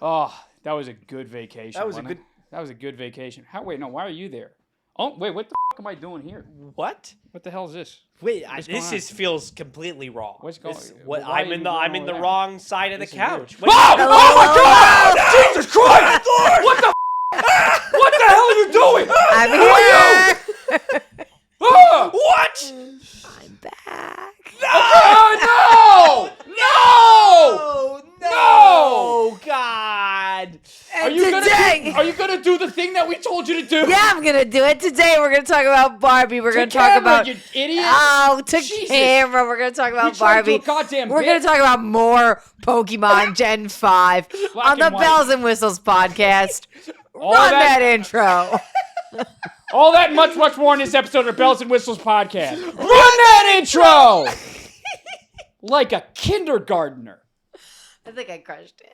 Oh, that was a good vacation. That was a good. That was a good vacation. Wait, no. Why are you there? Oh, wait. What the am I doing here? What? What the hell is this? Wait, this feels completely wrong. What's going? I'm in the wrong side of the couch. Oh my God! Jesus Christ! Lord! What the? What the hell are you doing? I'm Who are here. you? What? I'm back. Oh, no! No! No! God! Are you gonna do the thing that we told you to do? Yeah, I'm gonna do it today. We're gonna talk about Barbie. We're gonna talk about you idiot. Oh, to Jesus. camera. We're gonna talk about tried to do Barbie. a goddamn We're bit. gonna talk about more Pokemon Gen 5 Black on the and white. Bells and Whistles podcast. All Run that- that intro. All that and much, much more in this episode of Bells and Whistles podcast. Run that intro! Like a kindergartner. I think I crushed it.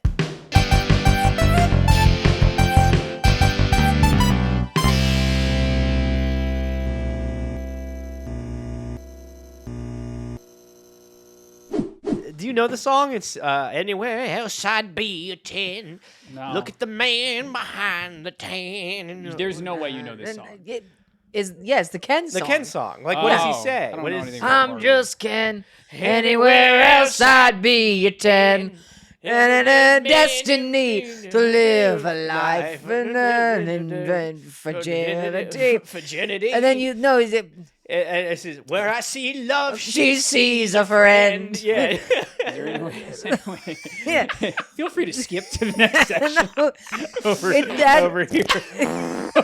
Do you know the song? It's Anywhere Else I'd Be a 10. No. Look at the man behind the tan. There's no way you know this song. It is the Ken song. The Ken song. Like, what does he Oh, say? I don't What know is anything about I'm Barbie. just Ken. Anywhere else I'd be a 10. And a destiny to live a life and an invent virginity. Virginity. And then you know, is it? It says, where I see love, She sees a friend. Yeah. Anyways, Yeah. feel free to skip to the next section No, over here.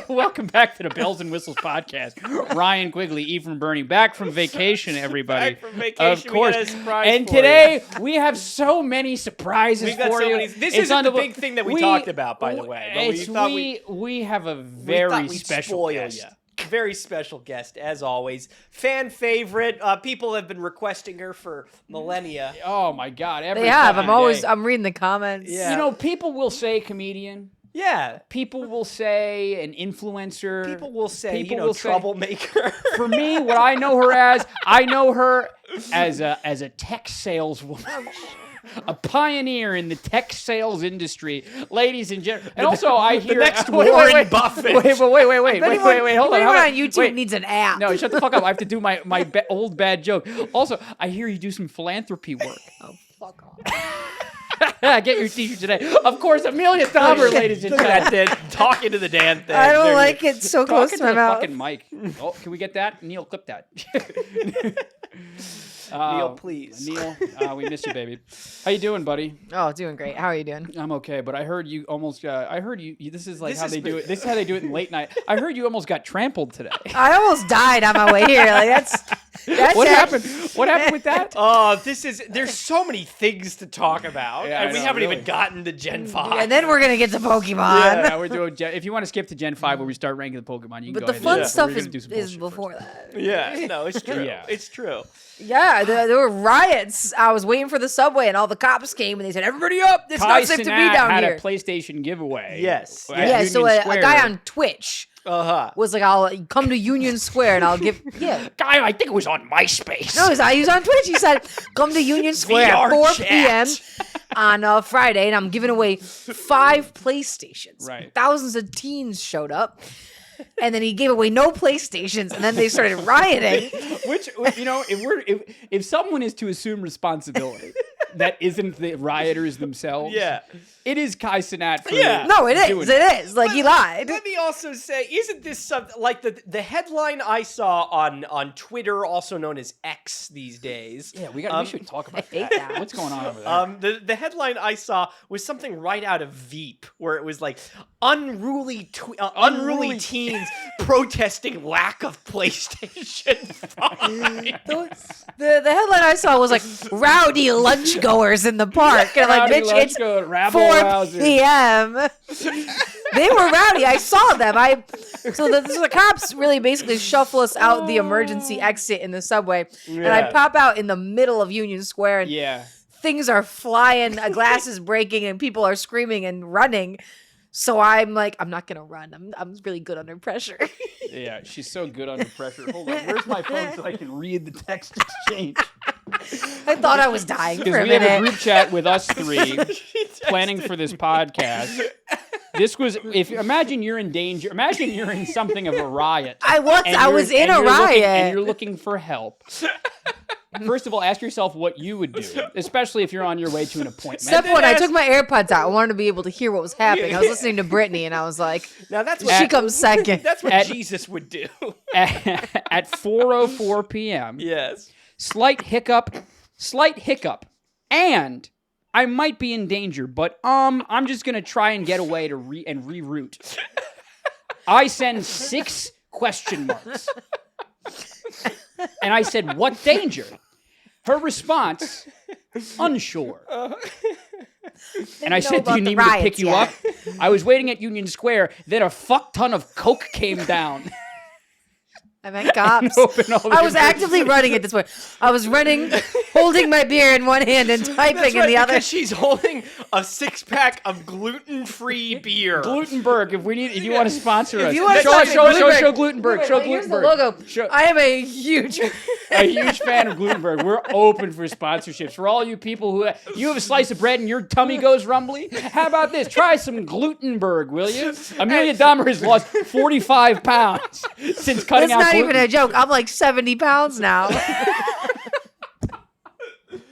Welcome back to the Bells and Whistles podcast. Ryan Quigley, Eve from Bernie, back from vacation, everybody. Back from vacation, of we course. got a surprise And for today we have so many surprises We've got for so you. many. This It's isn't the unbelievable. big thing that we talked about, by the way. But we have a we very thought we'd special spoil guest. ya. Very special guest, as always. Fan favorite. People have been requesting her for millennia. Oh my God! Every they have. fucking day. I'm reading the comments. Yeah. You know, people will say comedian. Yeah. People will say an influencer. People will say, People will say- troublemaker. For me, what I know her as a tech saleswoman. A pioneer in the tech sales industry, ladies and gentlemen. And also, I hear next Warren Buffett. Wait, If hold on. anyone on YouTube needs an app. No, shut the fuck up. I have to do my old bad joke. Also, I hear you do some philanthropy work. Oh, fuck off. Get your t-shirt today. Of course, Amelia Dahmer, ladies and Look at gentlemen. that, talking to the damn thing. I don't There like it so close Talking to my the mouth. fucking mic. Oh, can we get that? Neil, clip that. Neil, please. Neil, we miss you, baby. How you doing, buddy? Oh, doing great. How are you doing? I'm okay, but I heard you almost. I heard you. This is like This how is they do me. it. This is how they do it in late night. I heard you almost got trampled today. I almost died on my way here. Like that's What happened? What happened with that? Oh, there's so many things to talk about. Yeah, I and we know, haven't really. even gotten to Gen 5. And then we're gonna get to Pokemon. Yeah, we're doing. If you want to skip to Gen 5 where we start ranking the Pokemon, you can But go the ahead fun and do that, but stuff we're gonna do some is bullshit before that. Yeah, no, it's true. Yeah. It's true. Yeah, there were riots. I was waiting for the subway, and all the cops came, and they said, "Everybody up! It's Kai not safe to be Cenat down had here." a PlayStation giveaway. Yes. at Yeah, so Union a Square. guy on Twitch Uh-huh. was like, "I'll come to Union Square, and I'll give." Yeah, Guy, I think it was on MySpace. no, he was on Twitch. He said, "Come to Union Square at VR 4 chat. p.m. on Friday, and I'm giving away 5 PlayStations." Right. Thousands of teens showed up. And then he gave away no PlayStations, and then they started rioting. Which, you know, if someone is to assume responsibility that isn't the rioters themselves, Yeah. it is Kai Cenat for Yeah. No, it doing is. It is. Like, he lied. Let me also say, isn't this something like the headline I saw on Twitter, also known as X these days? Yeah, we should talk about I hate that. that. What's going on over there? The headline I saw was something right out of Veep, where it was like unruly teens protesting lack of PlayStation 5. The headline I saw was like rowdy lunch goers in the park. And I'm like, Rowdy bitch, lunch it's goer, rabble 4 rousers. p.m. They were rowdy. I saw them. So the cops really basically shuffle us out the emergency exit in the subway. And I Yeah. pop out in the middle of Union Square, and Yeah. things are flying, a glass is breaking, and people are screaming and running. So I'm like, I'm not gonna run. I'm really good under pressure. Yeah, she's so good under pressure. Hold on, where's my phone so I can read the text exchange? I thought I was dying for Because a we have a minute. group chat with us three planning for this podcast. This was imagine you're in danger. Imagine you're in something of a riot. I was in a and riot. you're looking for help. First of all, ask yourself what you would do, especially if you're on your way to an appointment. Step one, I took my AirPods out. I wanted to be able to hear what was happening. I was listening to Brittany, and I was like, Now that's what she comes second. That's what Jesus would do. At 4:04 p.m. Yes. Slight hiccup, and I might be in danger, but I'm just gonna try and get away to reroute. I send 6 question marks, and I said, "What danger?" Her response, unsure. And I said, "Do you need me to pick you up?" I was waiting at Union Square. Then a fuck ton of coke came down. I meant cops. I was actively running at this point. I was running, holding my beer in one hand and typing in the other. Because she's holding a 6-pack of gluten-free beer. Glutenberg, if you want to sponsor us. you want to show Glutenberg. Show Here's the Glutenberg. logo. I am a huge fan of Glutenberg. We're open for sponsorships. For all you people who you have a slice of bread and your tummy goes rumbly, how about this? Try some Glutenberg, will you? Amelia Dahmer has lost 45 pounds since cutting out That's not gluten. even a joke. I'm like 70 pounds now.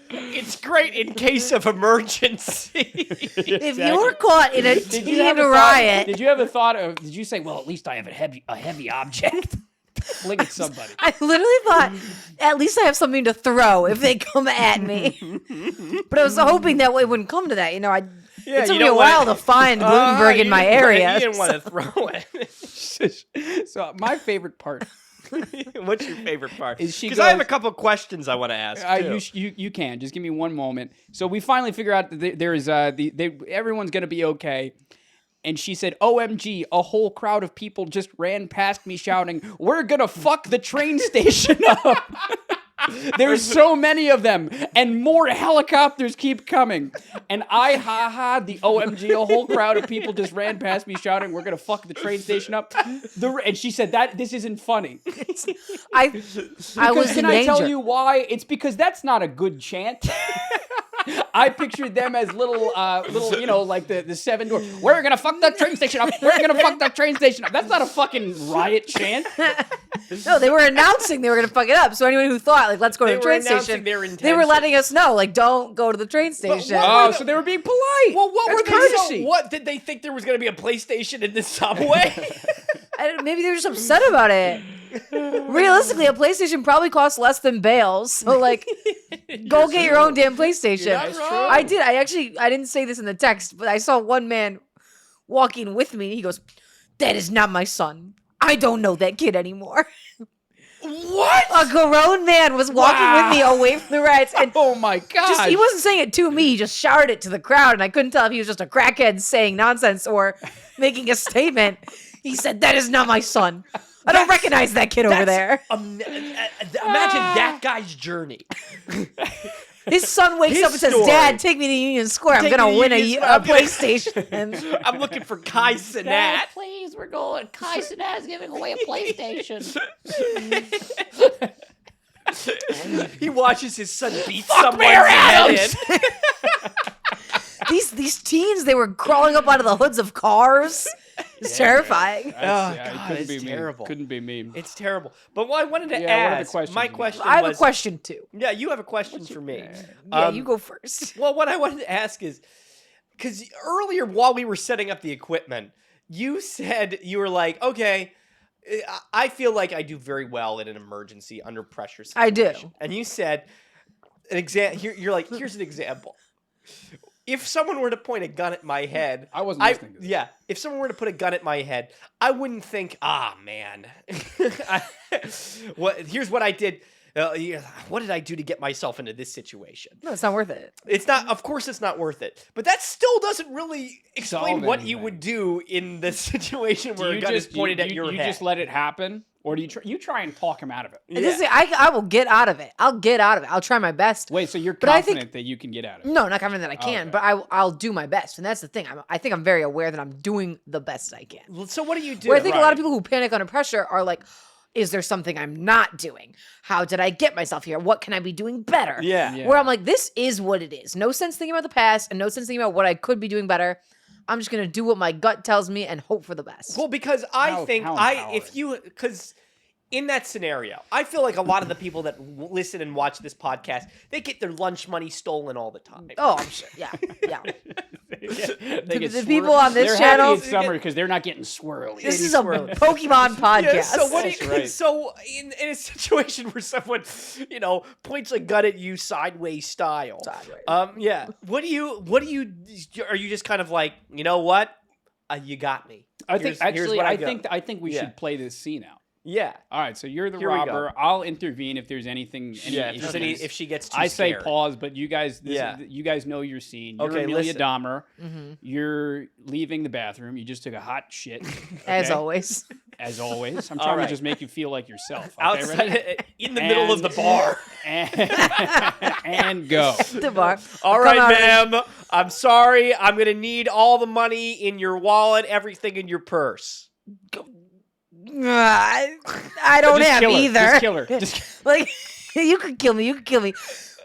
It's great in case of emergency. If you were caught in a teen Did riot, you have a thought of? Did you say, "Well, at least I have a heavy object"? Fling at somebody. I literally thought, at least I have something to throw if they come at me. But I was hoping that it wouldn't come to that. It took me a while to find Glutenberg in my area. You didn't want to throw it. So my favorite part. What's your favorite part? Because I have a couple questions I want to ask. You can just give me one moment. So we finally figure out that there is everyone's gonna be okay. And she said, "OMG, a whole crowd of people just ran past me shouting, 'We're gonna fuck the train station up.'" There's so many of them, and more helicopters keep coming. And the OMG, a whole crowd of people just ran past me shouting, "We're gonna fuck the train station up." And she said that this isn't funny. I was in Can I tell danger. you why? It's because that's not a good chant. I pictured them as little, like the 7 doors. "We're gonna fuck the train station up. We're gonna fuck the train station up." That's not a fucking riot chant. No, they were announcing they were going to fuck it up. So anyone who thought, like, let's go to the train station, they were letting us know, like, don't go to the train station. So they were being polite. Well, what That's were courtesy. they? What did they think there was going to be a PlayStation in the subway? Maybe they were just upset about it. Realistically, a PlayStation probably costs less than bails. So, like, go get your own damn PlayStation. That's wrong. I did. I didn't say this in the text, but I saw one man walking with me. He goes, "That is not my son. I don't know that kid anymore." What? A grown man was walking with me away from the riots, and Oh my god! he wasn't saying it to me. He just shouted it to the crowd, and I couldn't tell if he was just a crackhead saying nonsense or making a statement. He said, "That is not my son. I don't recognize that kid over there." Imagine that guy's journey. His son wakes His up and says, story. "Dad, take me to Union Square. I'm Take gonna me to win Union a Square. PlayStation." I'm looking for Kai Cenat. Please, we're going. Kai Cenat's giving away a PlayStation. He watches his son beat someone's head in. These teens, they were crawling up out of the hoods of cars. It's terrifying. God, couldn't it's be terrible. Me. Couldn't be me. It's terrible. But what I wanted to Yeah, what are the ask, questions my you got? question I have was, a question too. Yeah, you have a question for me. Yeah, you go first. Well, what I wanted to ask is, because earlier while we were setting up the equipment, you said you were like, okay, I feel like I do very well in an emergency under pressure I situation. do. And you said, you're like, here's an example. If someone were to point a gun at my head, I wasn't listening to this. Yeah, if someone were to put a gun at my head, I wouldn't think, man. Here's what I did. what did I do to get myself into this situation? No, it's not worth it. It's not. Of course, it's not worth it. But that still doesn't really explain Solve what you anything. would do in the situation where a gun is pointed at your you head. just let it happen, or do you try and talk him out of it? And this is, I will get out of it. I'll get out of it. I'll try my best. Wait, so you're But I confident think- that you can get out of it? No, not confident that I can, okay. but I'll do my best. And that's the thing. I think I'm very aware that I'm doing the best I can. So what do you do? Where I think a lot of people who panic under pressure are like, is there something I'm not doing? How did I get myself here? What can I be doing better? Yeah. Where I'm like, this is what it is. No sense thinking about the past and no sense thinking about what I could be doing better. I'm just going to do what my gut tells me and hope for the best. Well, because I think how because in that scenario, I feel like a lot of the people that listen and watch this podcast, they get their lunch money stolen all the time. Oh, I'm sure. Yeah. Yeah. The people on this channel- Happy it's summer because they're not getting swirly. This is a Pokemon podcast. Yeah, so what do you, That's right. so in a situation where someone, points a gun at you sideways style. Yeah. What do you are you just kind of like, you know what? You got me. I think Here's what I think we Yeah. should play this scene out. Yeah. All right, so you're the Here we go. robber. I'll intervene if there's anything. If she gets too I say scared. pause, but you guys, Yeah. you guys know your scene. You're Okay, Amelia listen. Dahmer. Mm-hmm. You're leaving the bathroom. You just took a hot shit. As okay? always. As always. I'm All trying right. to just make you feel like yourself. Okay, Outside ready? in the middle of the bar. And go. The bar. All Come right, out. ma'am. I'm sorry. I'm going to need all the money in your wallet, everything in your purse. I don't Just have kill her. either. Just kill her. Just Like, you could kill me. You could kill me.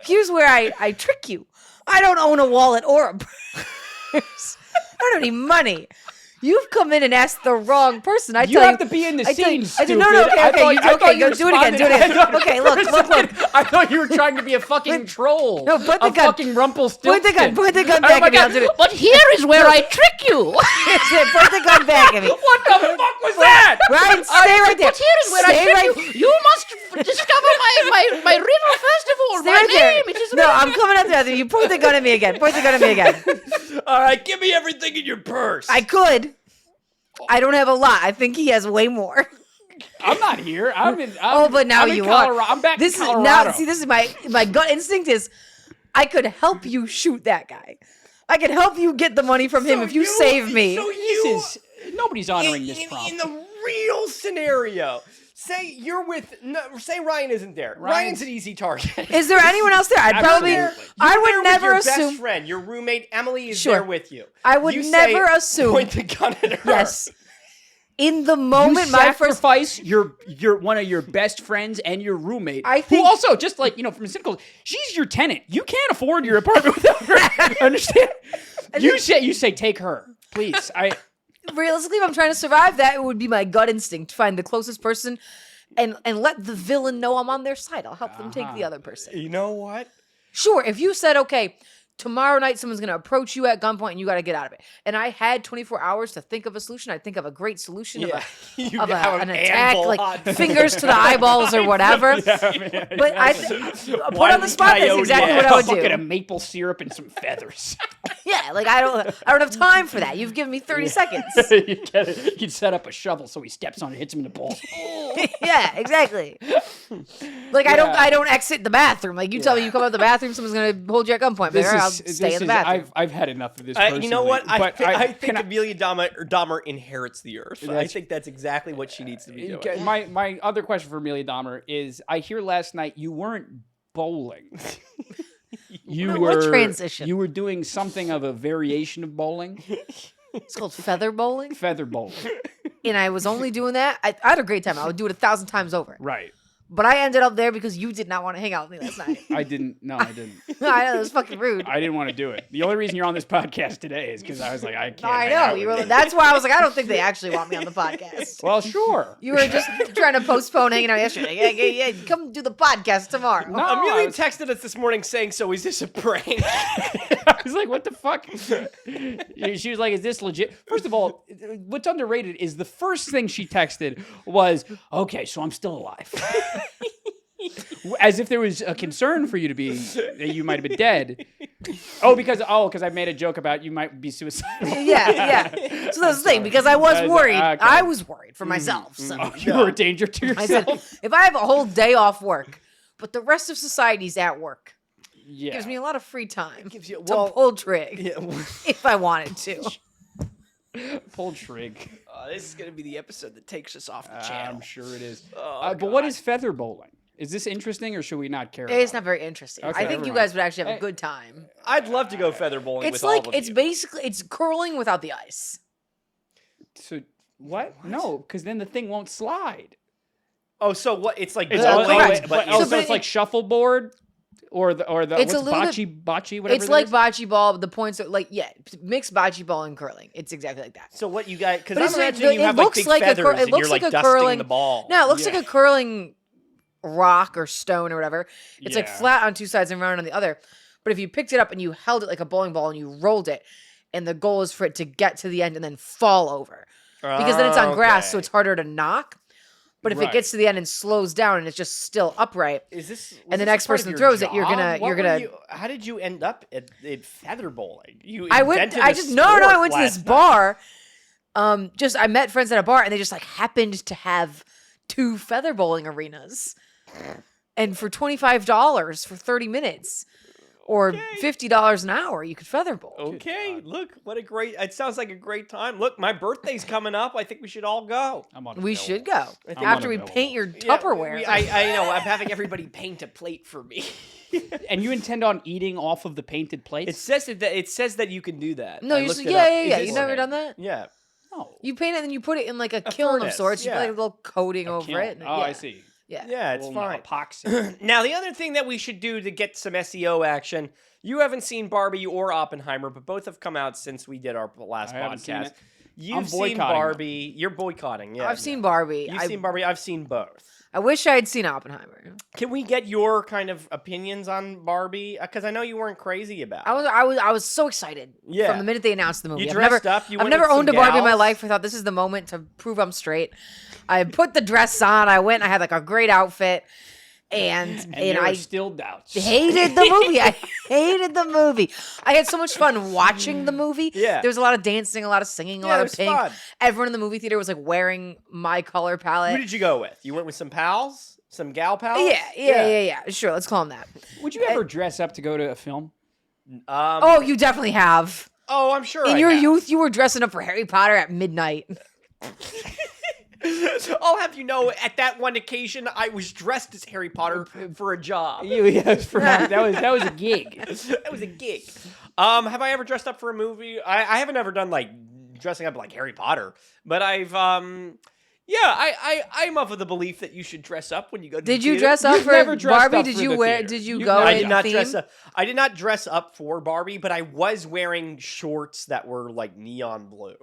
Here's where I trick you. I don't own a wallet or a purse. I don't have any money. You've come in and asked the wrong person. I You tell have you to be in the I tell scene, you- I do- no, no, stupid. okay, I okay, thought- you- I thought okay, you go do it again, do it responded- again. I thought- Okay, look, for a look, look. second, I thought you were trying to be a fucking troll. No, put the a gun- fucking Rumpelstiltskin. Point the gun Oh back my at me. I'll God. do it. But here is where I trick you. Point the gun back at me. What the fuck was that? Ryan, stay right there. But here is where I Stay trick right you. You must discover my riddle first of all. Stay My right there. name. It is No, I'm coming up there. You point the gun at me again. Point the gun at me again. All right, give me everything in your purse. I could. I don't have a lot. I think he has way more. I'm not here. But now I'm in you Colorado. are. I'm back This in is Colorado. now. See, this is my gut instinct is, I could help you shoot that guy. I could help you get the money from him if you save me. So This is nobody's honoring this prompt. in the real scenario. Say you're with. No, say Ryan isn't there. Ryan's an easy target. Is there anyone else there? I'd probably. Absolutely. I You're there would with never your assume. Best friend, your roommate Emily, is Sure. there with you. I would You never say, assume. Point the gun at her. Yes. In the You moment, my first. sacrifice your one of your best friends and your roommate. I who think- also just like from a cynical. She's your tenant. You can't afford your apartment without her. Understand? You say take her, please. Realistically, if I'm trying to survive that, it would be my gut instinct to find the closest person, and let the villain know I'm on their side. I'll help them take the other person. You know what? Sure, if you said, okay, tomorrow night someone's going to approach you at gunpoint and you got to get out of it, and I had 24 hours to think of a solution, I'd think of a great solution Yeah. You of have an an attack, anvil like on- fingers to the eyeballs or whatever. But I put on the spot, that's exactly what I would A bucket do. of maple syrup and some feathers. Yeah, like I don't have time for that. You've given me 30 seconds. You'd set up a shovel so he steps on it and hits him in the balls. Yeah, exactly. Like I don't exit the bathroom. Like you tell me you come out of the bathroom, someone's gonna hold you at gunpoint. But I'll stay in the bathroom. I've had enough of this. Personally, You know what? but I think can Amelia Dahmer inherits the earth. I That's- think that's exactly what she needs to be doing. Okay, my other question for Amelia Dahmer is: I hear last night you weren't bowling. What transition? You were doing something of a variation of bowling, It's called feather bowling, feather bowling. and I was only doing that. I had a great time. I would do it 1,000 times over. Right. But I ended up there because you did not want to hang out with me last night. I didn't. No, I didn't. I know, it was fucking rude. I didn't want to do it. The only reason you're on this podcast today is because I was like, I can't. I hang out know. with You were, you. that's why I was like, I don't think they actually want me on the podcast. Well, sure. You were just trying to postpone hanging out yesterday. Yeah, come do the podcast tomorrow. No, I Amelia was- texted us this morning saying, "So is this a prank?" I was like, what the fuck? She was like, is this legit? First of all, what's underrated is the first thing she texted was, okay, so I'm still alive. As if there was a concern for you to be, that you might have been dead. Because I made a joke about you might be suicidal. Yeah. So that's the thing, because I was Guys, worried. okay. I was worried for myself. So You were a danger to I said, yourself. if I have a whole day off work, but the rest of society's at work. Yeah. Gives me a lot of free time Gives you to pull trig if I wanted to. Pull trig. This is gonna be the episode that takes us off the channel. I'm sure it is. Oh, but what is feather bowling? Is this interesting, or should we not care? It's about not very interesting. Okay, I think never you mind. guys would actually have a good time. I'd love to go feather bowling It's with all like of it's you. basically it's curling without the ice. So what? No, because then the thing won't slide. Oh, so what? It's like It's bowling, correct. but so but it's like shuffleboard, or the It's what's a little bocce, whatever. It's that like is? bocce ball. The points are like mixed bocce ball and curling. It's exactly like that. So what you got? Because But I'm it's imagining you it have like looks big like a feathers cur- it and you're looks like like a dusting curling- the ball. No, it looks Yeah. like a curling rock or stone or whatever. It's like Yeah. flat on two sides and round on the other. But if you picked it up and you held it like a bowling ball and you rolled it, and the goal is for it to get to the end and then fall over. Because then it's on grass, so it's harder to knock. But if it Right. gets to the end and slows down and it's just still upright, Is this? and the next person throws it, you're gonna. How did you end up at feather bowling? You I went. invented I a just sport I went to this last night. bar. I met friends at a bar, and they just like happened to have 2 feather bowling arenas, and for $25 for 30 minutes, or $50 an hour, you could feather bowl. Okay, look, what a great! It sounds like a great time. Look, my birthday's coming up. I think we should all go. We should go think after we unavailable. paint your Yeah, Tupperware. I know. I'm having everybody paint a plate for me. And you intend on eating off of the painted plates? It says that you can do that. no, I you looked should, it yeah, up. yeah, Is yeah. this- You never done that? Yeah. No. You paint it and then you put it in like a kiln of furnace, sorts. You put yeah. like a little coating over Kiln. it. And, Oh, yeah. I see. Yeah. Yeah, it's Little fine. Epoxy. Now, the other thing that we should do to get some SEO action, you haven't seen Barbie or Oppenheimer, but both have come out since we did our last I haven't seen podcast. it. You've I'm seen boycotting them. Barbie. You're boycotting, yeah. I've seen Barbie. You've seen Barbie. I've seen both. I wish I had seen Oppenheimer. Can we get your kind of opinions on Barbie? Because I know you weren't crazy about it. I was so excited Yeah. from the minute they announced the movie. You I've dressed never, up. You I've went never with some owned a Barbie in my gals. life. I thought this is the moment to prove I'm straight. I put the dress on. I went. I had like a great outfit, and And there I are still doubts. hated the movie. I hated the movie. I had so much fun watching the movie. Yeah. There was a lot of dancing, a lot of singing, a Yeah, lot it of was pink. fun. Everyone in the movie theater was like wearing my color palette. Who did you go with? You went with some pals? Some gal pals? Yeah. Sure, let's call them that. Would you ever dress up to go to a film? Oh, you definitely have. I'm sure In I your have. youth, you were dressing up for Harry Potter at midnight. I'll have you know, at that one occasion, I was dressed as Harry Potter for a job. That was a gig. That was a gig. Have I ever dressed up for a movie? I haven't ever done like dressing up like Harry Potter, but I've I'm of the belief that you should dress up when you go to Did the you theater. dress up You've for never dressed Barbie? up Did for you the wear? theater. Did you You- go? I in did not theme? dress up. I did not dress up for Barbie, but I was wearing shorts that were like neon blue.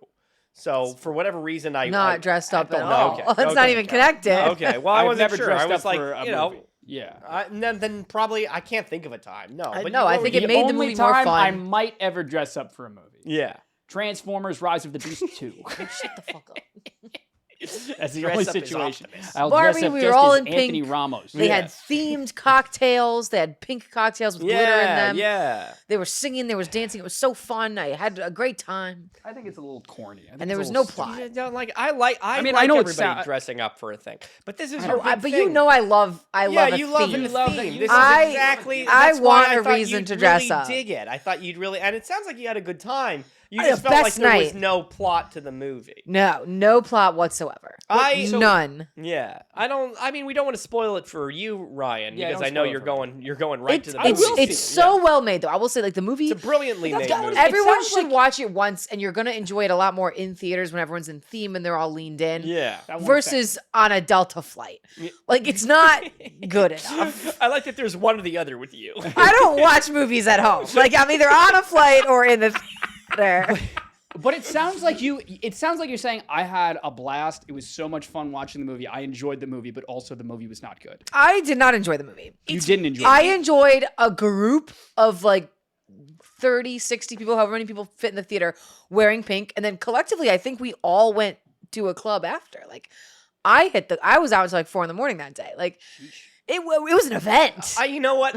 So for whatever reason, I Not dressed up don't at know. all. Okay, It's not okay. even connected. Okay, well, I I've wasn't never sure. dressed I was up like, for a you know, movie. Yeah. and then probably I can't think of a time. No, but no, I think it made the only movie more time fun. I might ever dress up for a movie. yeah. Transformers: Rise of the Beast 2. Shut the fuck up. That's the Dress only up as situation. Optimus. I'll Barbie, dress up we just were all as in Anthony pink. Ramos. They Yeah. had themed cocktails. They had pink cocktails with glitter in them. Yeah. They were singing. There was dancing. It was so fun. I had a great time. I think it's a little corny. I think And there it's was a no little plot. You don't like I like I mean, like I know it everybody sound- dressing up for a thing, but this is I your know, big But thing. you know, I love a you love theme. the love that theme. you- This I- is exactly. I That's why want a thought reason you'd to dress really up. Dig it. I thought you'd really, and it sounds like you had a good time. You I had just the felt like best there was night. no plot to the movie. No plot whatsoever. None. Yeah, I don't. I mean, we don't want to spoil it for you, Ryan, Yeah, because don't I know spoil it you're for me. going right It's to the I movie. will see it's it, so well made though. I will say like the movie. It's a brilliantly made That- movie. it Everyone sounds should like- watch it once, and you're gonna enjoy it a lot more in theaters when everyone's in theme and they're all leaned in. Yeah. That won't Versus on a Delta flight, like it's not good enough. I like that there's one or the other with you. I don't watch movies at home. Like I'm either on a flight or in the theater. But it sounds like you're saying I had a blast. It was so much fun watching the movie. I enjoyed the movie, but also the movie was not good. I did not enjoy the movie. You didn't enjoy I it. enjoyed a group of like 30, 60 people, however many people fit in the theater wearing pink. And then collectively, I think we all went to a club after. Like I was out until like 4 a.m. that day. Like it was an event. You know what?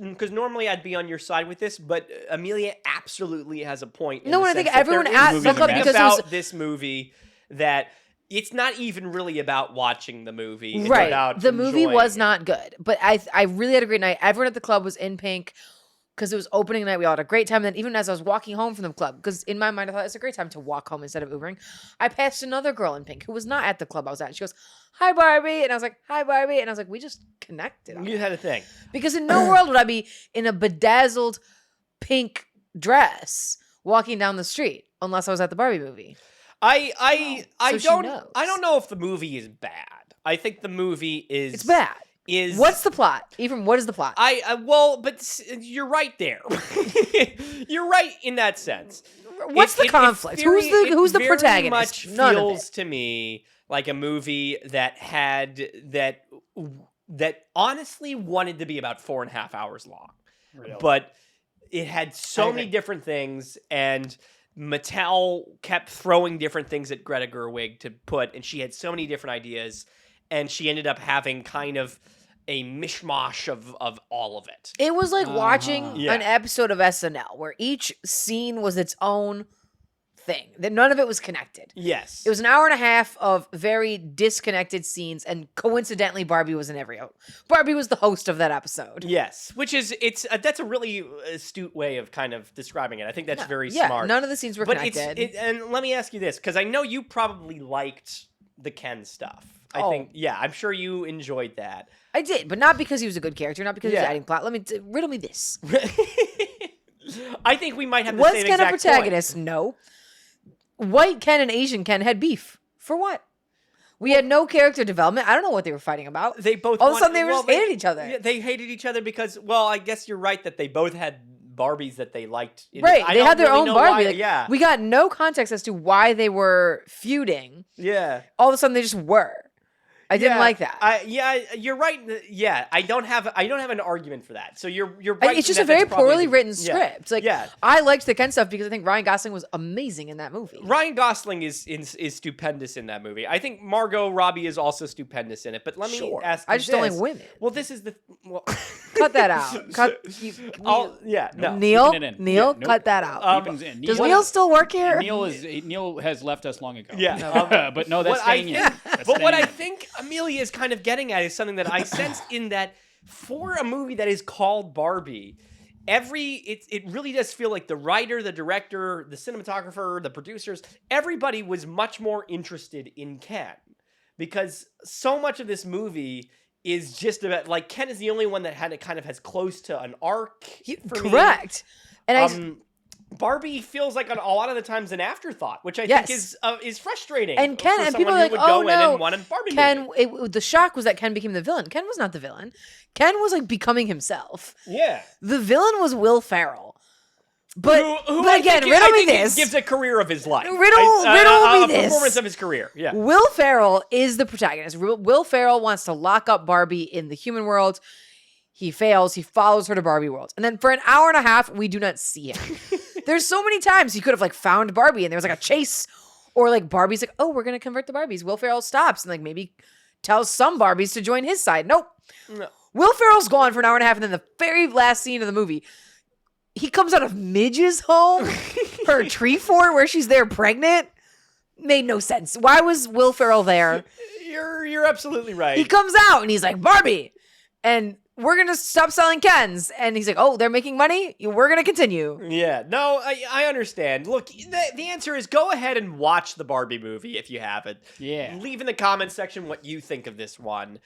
Because normally I'd be on your side with this, but Amelia absolutely has a point. In No, the and I think sense that everyone there is at the something club, because it about was- this movie that it's not even really about watching the movie. It's Right. about The movie enjoying was it. not good, but I really had a great night. Everyone at the club was in pink because it was opening night. We all had a great time. And then even as I was walking home from the club, because in my mind I thought it's a great time to walk home instead of Ubering, I passed another girl in pink who was not at the club I was at. She goes, "Hi, Barbie," and I was like, "Hi, Barbie," and I was like, "We just connected." on You that." had a thing. Because in no world would I be in a bedazzled pink dress walking down the street unless I was at the Barbie movie. I So she don't knows. I don't know if the movie is bad. I think the movie is It's bad. Is What's the plot? Ephraim, what is the plot? You're right there. You're right in that sense. What's the conflict? Who's the It protagonist? very much None of feels it. to me like a movie that honestly wanted to be about 4.5 hours long, but it had so many different things, and Mattel kept throwing different things at Greta Gerwig to put, and she had so many different ideas, and she ended up having kind of a mishmash of all of it. It was like watching Yeah. an episode of SNL where each scene was its own thing. That none of it was connected. Yes. It was an hour and a half of very disconnected scenes, and coincidentally, Barbie was in Barbie was the host of that episode. Yes, which is that's a really astute way of kind of describing it. I think that's very Yeah, smart. none of the scenes were But connected. and let me ask you this, because I know you probably liked the Ken stuff. I Oh. think, yeah, I'm sure you enjoyed that. I did, but not because he was a good character, not because he was Yeah. adding plot. Riddle me this. I think we might have the Was same Ken a exact protagonist? No. White Ken and Asian Ken had beef. For what? We had no character development. I don't know what they were fighting about. They both All of a wanted- sudden, they well, just hated each other. Yeah, they hated each other because, well, I guess you're right that they both had Barbies that they liked. Right. I They don't had their really own know Barbie. why- Like, yeah. We got no context as to why they were feuding. Yeah. All of a sudden, they just were. I didn't Yeah, like that. You're right. Yeah, I don't have an argument for that. So you're right. It's just that a very that's probably poorly the- written yeah. script. Like, Yeah. I liked the Ken stuff because I think Ryan Gosling was amazing in that movie. Ryan Gosling is stupendous in that movie. I think Margot Robbie is also stupendous in it. But let me Sure. ask. I you just don't like this. women. Well, this is the well. Cut that out. Cut. No. Neil, Keeping it in. Neil, Yeah, nope. cut that out. Keeping's in. Does Neil still work here? Neil has left us long ago. Yeah. But no, that's What I staying in. think- That's But what staying I in. think Amelia is kind of getting at is something that I sensed in that for a movie that is called Barbie, it really does feel like the writer, the director, the cinematographer, the producers, everybody was much more interested in Ken, because so much of this movie is just about, like, Ken is the only one that has close to an arc. For me. Correct. And Barbie feels like a lot of the times an afterthought, which I Yes. think is frustrating. And Ken, for and people someone are who like, would "Oh go in no, and want a Barbie Ken." movie. The shock was that Ken became the villain. Ken was not the villain. Ken was like becoming himself. Yeah. The villain was Will Ferrell. But Who but I again, think- riddle I me think this. gives a career of his life. Riddle me this. Performance of his career. Yeah. Will Ferrell is the protagonist. Will Ferrell wants to lock up Barbie in the human world. He fails. He follows her to Barbie world. And then for an hour and a half, we do not see him. There's so many times he could have like found Barbie and there was like a chase, or like Barbie's like, "Oh, we're going to convert the Barbies." Will Ferrell stops and like maybe tells some Barbies to join his side. Nope. No. Will Ferrell's gone for an hour and a half, and then the very last scene of the movie, he comes out of Midge's home, her tree fort where she's there pregnant. Made no sense. Why was Will Ferrell there? You're absolutely right. He comes out and he's like, "Barbie," and we're gonna stop selling Kens. And he's like, "Oh, they're making money. We're gonna continue." Yeah, no, I understand. Look, the answer is go ahead and watch the Barbie movie if you haven't. Yeah. Leave in the comments section what you think of this one,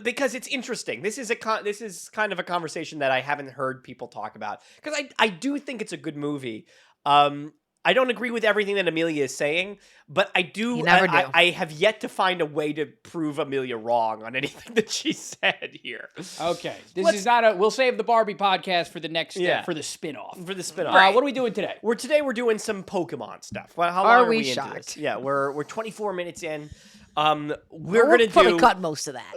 because it's interesting. This is kind of a conversation that I haven't heard people talk about, because I do think it's a good movie. I don't agree with everything that Amelia is saying, but I do. You never do. I have yet to find a way to prove Amelia wrong on anything that she said here. Okay. This is not a. We'll save the Barbie podcast for the next. Yeah. For the spin-off. For the spin-off. What are we doing today? We're doing some Pokemon stuff. Well, how Are long are we we into shocked? this? Yeah, we're 24 minutes in. We'll Gonna probably do. cut most of that.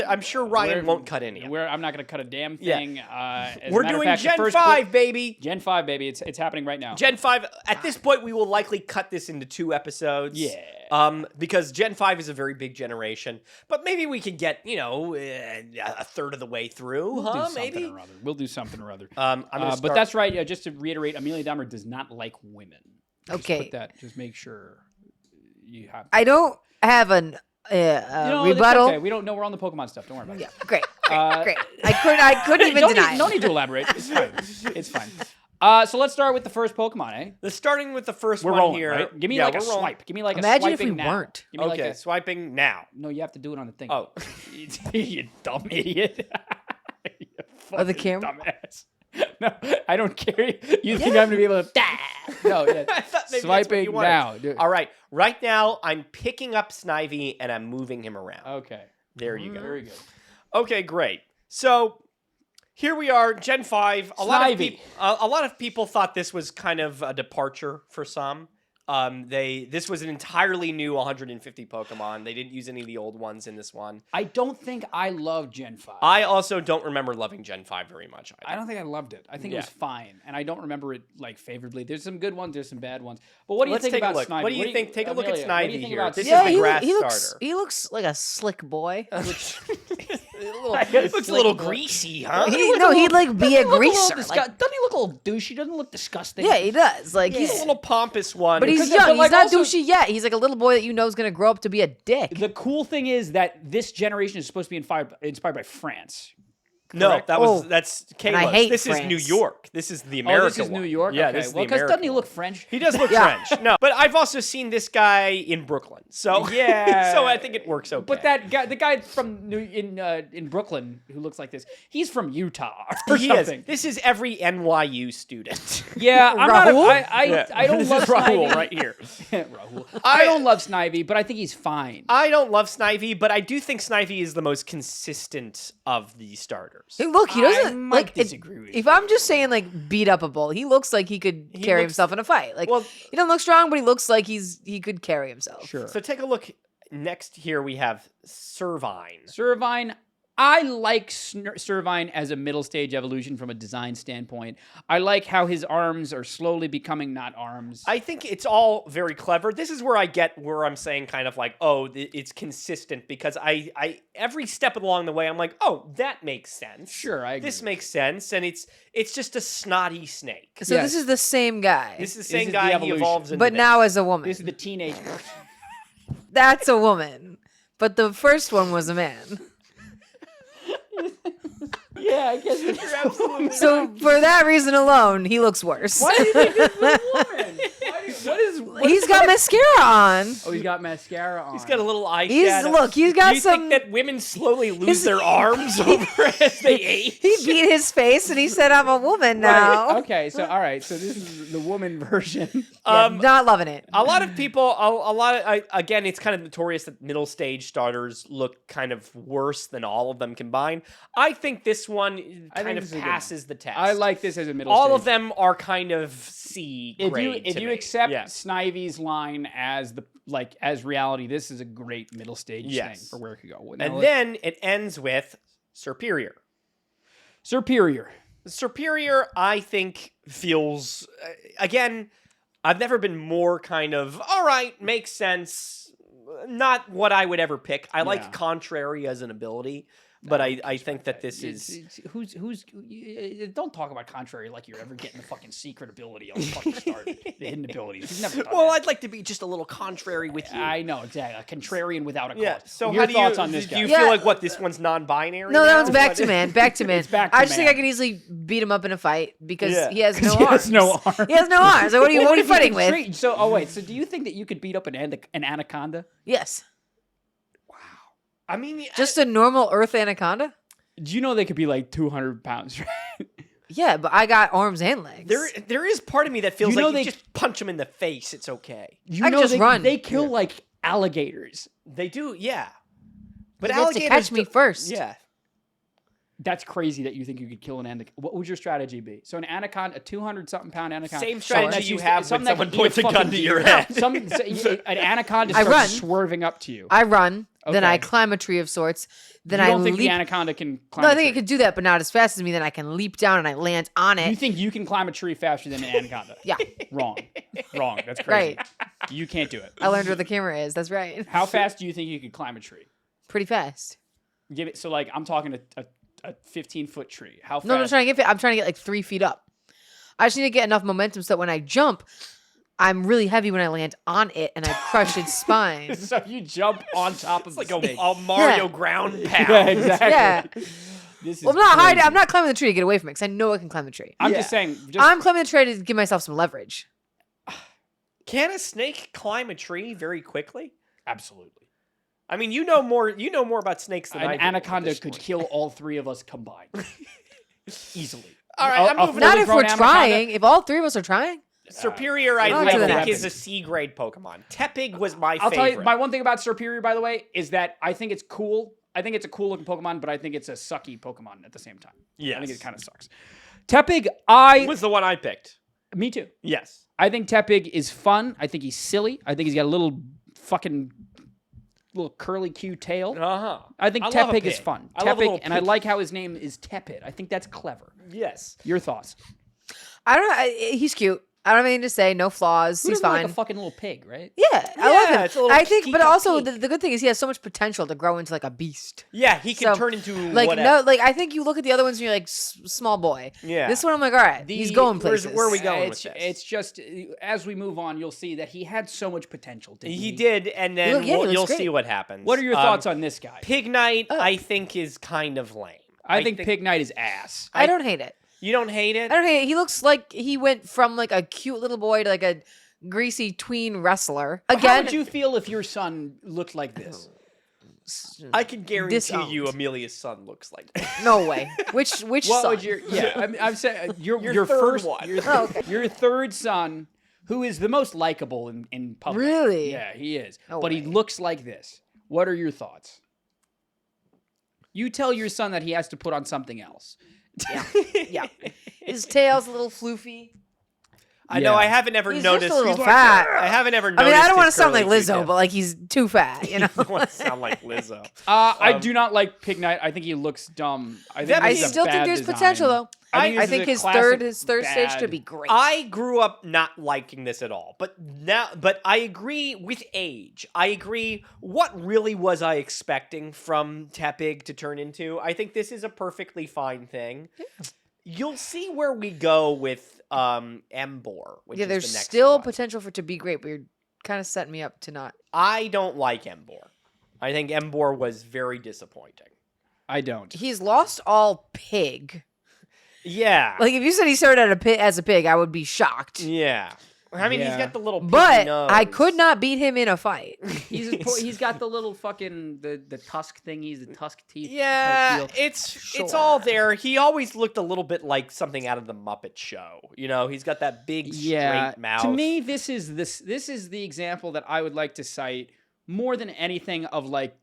I'm sure Ryan won't cut any of it. I'm not going to cut a damn Yeah. thing. As a We're matter of doing fact, the Gen first 5, baby. Gen 5, baby. It's happening right now. Gen 5. At this point, we will likely cut this into 2 episodes. Yeah. Because Gen 5 is a very big generation. But maybe we could get, a third of the way through, We'll do huh? something Maybe. or other. We'll do something or other. I'm gonna But start- that's right. Just to reiterate, Amelia Dahmer does not like women. Okay. Just put that. Just make sure. you have. I don't have an It's rebuttal. okay. We don't know. We're on the Pokemon stuff. Don't worry about it. Yeah, great. Uh, Great. I couldn't even deny it. No need to elaborate. It's fine. It's fine. So let's start with the first Pokemon, eh? Starting with the first We're one rolling, here. right? Give me Yeah, like a we're rolling. swipe. Give me like Imagine a if we swiping now. weren't. Give me Okay, like a swiping now. No, you have to do it on the thing. Oh. You dumb idiot. You Oh, the fucking camera? Dumbass. No, I don't care. You think I'm gonna be able to? No, yeah. I thought maybe that's what Swiping you wanted. now. Do it. All right. Right now, I'm picking up Snivy and I'm moving him around. Okay. There you go. Very good. Okay, great. So here we are, Gen 5. A lot of people thought this was kind of a departure for some. This was an entirely new 150 Pokemon. They didn't use any of the old ones in this one. I don't think I love Gen 5. I also don't remember loving Gen 5 very much either. I don't think I loved it. I think it was fine, and I don't remember it like favorably. There's some good ones, there's some bad ones. But what do you Let's think take a about look. Snivy? What do you think? Take a look at Amelia, what do you Snivy think here. about This Snivy? is the grass starter. He looks like a slick boy. Looks a little greasy, huh? He'd like be a greaser. Doesn't he look a little douchey? Doesn't look disgusting? Yeah, he does. Like He's a he's, little pompous one. but he's Because- young. but, He's like, not also- douchey yet. He's like a little boy that you know is gonna grow up to be a dick. The cool thing is that this generation is supposed to be inspired by France. No, correct? that's And I Kayla's. hate This is France. New York. This is the America Oh, this is one. New York? Yeah, okay. this is Well, the because American doesn't he look French? He does look Yeah. French. No, but I've also seen this guy in Brooklyn. So Yeah. so I think it works okay. But that guy, the guy from in Brooklyn who looks like this, he's from Utah or he something. is. This is every NYU student. Yeah, I'm not. Rahul? I don't this love is Rahul Snivy. right here. Rahul. I don't love Snivy, but I think he's fine. I don't love Snivy, but I do think Snivy is the most consistent of the starters. Hey, look, he I doesn't might like. disagree with If I'm just saying like beat up a bull, he looks like he could carry looks- himself in a fight. Like Well- he doesn't look strong, but he looks like he could carry himself. Sure. So take a look. Next here we have Servine. Servine, I like Servine as a middle stage evolution from a design standpoint. I like how his arms are slowly becoming not arms. I think it's all very clever. This is where I'm saying kind of like, oh, it's consistent because I every step along the way I'm like, oh, that makes sense. Sure, I agree. This makes sense, and it's just a snotty snake. So Yes. this is the same guy, This is the This same is the guy. He evolution. evolves into but this. now as a woman. This is the teenage version. That's a woman. But the first one was a man. Yeah, I guess you're absolutely So for that reason alone, he looks worse. Why do you think this is a woman? He's got mascara on. Oh, he's got mascara on. He's got a little eyeshadow. Look, he's got Do you some. think that women slowly lose their arms over as they age? He beat his face and he said, "I'm a woman now." Right. Okay, so all right, so this is the woman version. Yeah, not loving it. A lot of people, again, it's kind of notorious that middle stage starters look kind of worse than all of them combined. I think this one kind this of is a good passes the test. I like this as a middle. all stage. of them are kind of C grade. If to you me. accept Yes. Snivy's line as as reality, this is a great middle stage Yes. thing for where it could go. And then it ends with Superior. Superior. Superior, I think, feels again. I've never been more kind of all right, makes sense. Not what I would ever pick. I Yeah. like Contrary as an ability, but I think that this is. Who's don't talk about Contrary like you're ever getting the fucking secret ability on the fucking start. The hidden abilities. He's never done Well, that. I'd like to be just a little contrary with you. I know exactly. A contrarian without a cause. Yeah. So Your how do thoughts you on this do guy? you Yeah. feel like what this one's non-binary? No, that now? one's back What- to man. Back to man. It's back to I just think I man. could easily beat him up in a fight because Yeah. he has no 'Cause arms. he has no arms. He has no arms. So what are you, Well, what are you if you fighting could with? train- So, wait. So, do you think that you could beat up an anaconda? Yes. I mean, Just a normal Earth anaconda? Do you know they could be like 200 pounds? Right? Yeah, but I got arms and legs. there is part of me that feels You know like they- you just punch him in the face. It's okay. You I could know just they, run. They kill like alligators. They do, yeah. But But they have to alligators catch me do- first. Yeah. That's crazy that you think you could kill an anaconda. What would your strategy be? So an anaconda, a 200-something pound anaconda. Same something strategy that's you used- have when something that someone can eat points a gun fucking to your deer. head. An anaconda I starts run. swerving up to you. I run, then I Okay. climb a tree of sorts, then you I don't think leap. the anaconda can climb No, a I think tree? it could do that, but not as fast as me. Then I can leap down and I land on it. You think you can climb a tree faster than an anaconda? Yeah. Wrong. Wrong. That's crazy. Right. You can't do it. I learned where the camera is. That's right. How fast do you think you could climb a tree? Pretty fast. Give it. So like I'm talking a 15-foot tree. How fast? No, I'm trying to get like 3 feet up. I just need to get enough momentum so that when I jump, I'm really heavy when I land on it, and I crush its spine. So you jump on top of It's like the snake. a Mario Yeah. ground pound. Yeah, exactly. Yeah. This is Well, I'm not hiding. crazy. I'm not climbing the tree to get away from it because I know I can climb the tree. I'm Yeah. just saying. I'm climbing the tree to give myself some leverage. Can a snake climb a tree very quickly? absolutely. I mean, you know more about snakes than I An do. at anaconda this could point. kill all three of us combined. Easily. All right, I'm moving Not fully if we're grown anaconda? trying. If all three of us are trying. Superior, I On to the think, next. is a C grade Pokemon. Tepig was my I'll favorite. tell you, my one thing about Superior, by the way, is that I think it's cool. I think it's a cool looking Pokemon, but I think it's a sucky Pokemon at the same time. I think Yes. it kind of sucks. Tepig, was the one I picked. me too. Yes. I think Tepig is fun. I think he's silly. I think he's got a little fucking little curly cute tail. Uh-huh. I think I love a Tepig is pig. fun. I love a Tepig, little and I pig. like how his name is Tepid. I think that's clever. Yes. Your thoughts? I don't know. He's cute. I don't have anything to say. No flaws. Who He's doesn't fine. like a fucking little pig, right? Yeah, I love him. it's a little I think, but Kika also pig. the good thing is he has so much potential to grow into like a beast. Yeah, he can So, turn into Like whatever. no, like I think you look at the other ones and you're like small boy. Yeah. This one I'm like, all right, he's going places. where are we going It's, with this? it's just as we move on, you'll see that he had so much potential. Didn't He did, and then He looks you'll great. see what happens. What are your thoughts on this guy? Pig Knight? Oh. I think is kind of lame. I think Pig Knight is ass. I don't hate it. You don't hate it? I don't hate it. He looks like he went from like a cute little boy to like a greasy tween wrestler. How Again, would you feel if your son looked like this? I can guarantee Disowned. you Amelia's son looks like that. no way. Which What son? would your I'm saying your Your third first one. your third son, who is the most likable in public. Really? Yeah, he is. No but he way. looks like this. What are your thoughts? You tell your son that he has to put on something else. Yeah. His tail's a little floofy. I know. Yeah. I haven't ever He's noticed. just a little He's fat. I haven't ever I noticed. mean, I don't want to his sound like curly Lizzo, tail. but like he's too fat, you know. I don't want to sound like Lizzo. I do not like Pig Knight. I think he looks dumb. I think I this is a still think bad there's design. potential though. I this think is a his classic third stage bad- could be great. I grew up not liking this at all, but I agree with age. I agree. What really was I expecting from Tepig to turn into? I think this is a perfectly fine thing. You'll see where we go with Embor. Which yeah, is there's the next still one. potential for it to be great, but you're kind of setting me up to not. I don't like Embor. I think Embor was very disappointing. I don't. He's lost all pig. Yeah. Like if you said he started as a pig, I would be shocked. Yeah. I mean, he's Yeah. got the little piggy But nose. I could not beat him in a fight. He's got the little fucking the tusk thingies, the tusk teeth. Yeah, type deal. it's all there. He always looked a little bit like something out of the Muppet Show. You know, he's got that big straight mouth. To me, this is the example that I would like to cite more than anything of like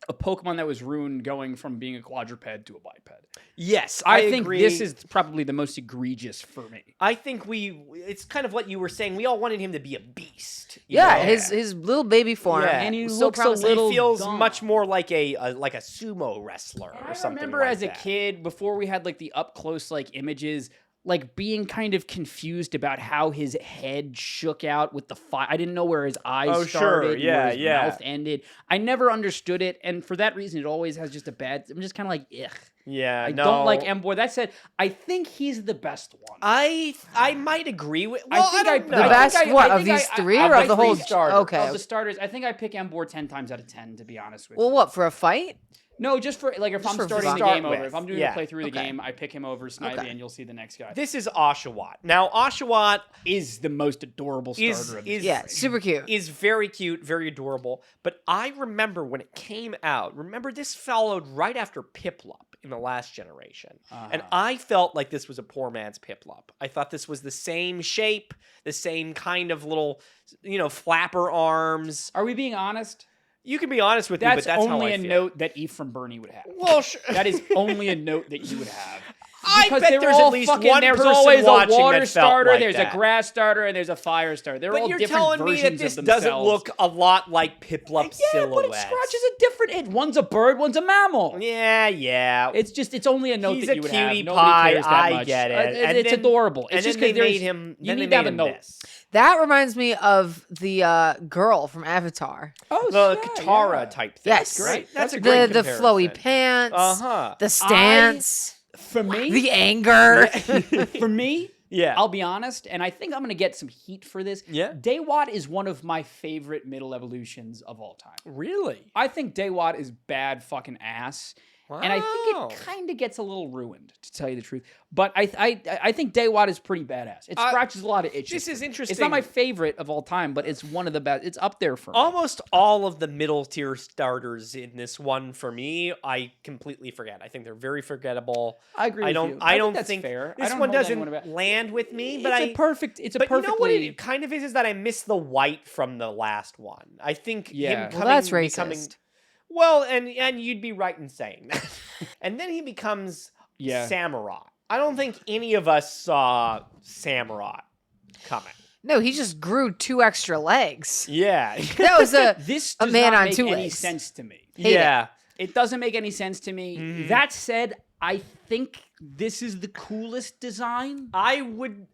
a Pokemon that was ruined going from being a quadruped to a biped. yes, I think agree. this is probably the most egregious for me. I think it's kind of what you were saying. We all wanted him to be a beast. you Yeah, know? his little baby form. Yeah. And he was so looks a promising. little He feels dumb. much more like a sumo wrestler or I something. remember like as a that. kid, before we had like the up close like images, like being kind of confused about how his head shook out with the fire. I didn't know where his eyes Oh, sure. started, and Yeah, where his yeah. mouth ended. I never understood it, and for that reason, it always has just a bad. I'm just kind of like, ugh. Yeah, I no. don't like Embor. That said, I think he's the best one. I might agree with. I Well, think I I- don't The know. I best think I- what I of think these I- three of or the of the whole three starters. Okay. Of the starters, I think I pick Embor 10 times out of 10. To be honest with Well, you. what for a fight? No, just for like if Just I'm for starting the fun. game over, Start if I'm with, doing yeah. a play through the Okay. game, I pick him over Snivy, Okay. and you'll see the next guy. This is Oshawott. Now, Oshawott Is the most adorable starter Is- of this. is- Yeah, breed. super cute. is very cute, very adorable. But I remember when it came out, this followed right after Piplup in the last generation. And I felt like this was a poor man's Piplup. I thought this was the same shape, the same kind of little, flapper arms. Are we being honest? You can be honest with me, That's but that's only how I a feel. note that Eve from Bernie would have. Well, sure. That is only a note that you would have. I Because bet they were there's all at least fucking, one there's person always a watching water that felt starter, like there's that. a grass starter, and there's a fire starter. They're But all you're different telling me that versions this of doesn't themselves. look a lot like Piplup's Yeah, silhouette. but it scratches a different itch. One's a bird, one's a mammal. Yeah. It's only a note He's that a you would cutie have. Nobody pie, cares that I much. get it. And It's then- adorable. and It's just then because they made him. You Then need they to have made a him note. this. That reminds me of the girl from Avatar. Oh, The yeah, Katara yeah. type thing. Yes. Right? That's a The great the flowy comparison. pants. Uh-huh. The stance. For me, The anger. for me, Yeah. I'll be honest, and I think I'm going to get some heat for this. Yeah. Daywad is one of my favorite middle evolutions of all time. Really? I think Daywad is bad fucking ass. Wow. And I think it kind of gets a little ruined, to tell you the truth. But I think Daywad is pretty badass. It scratches a lot of itches. This is interesting. It's not my favorite of all time, but it's one of the best. It's up there for me. Almost all of the middle tier starters in this one for me, I completely forget. I think they're very forgettable. I agree with you. I don't that's think fair. This I don't one hold anyone doesn't about- land with me, It's but a perfect. It's a but perfectly. you know what it kind of is that I miss the white from the last one. I think Yeah. him Well, coming, that's becoming racist. well, and you'd be right in saying that. And then he becomes Samurott. I don't think any of us saw Samurott coming. No, he just grew 2 extra legs. Yeah. That was This a does man not on make 2 any legs. sense to me. Hate yeah. It doesn't make any sense to me. Mhm. That said, I think this is the coolest design. I would,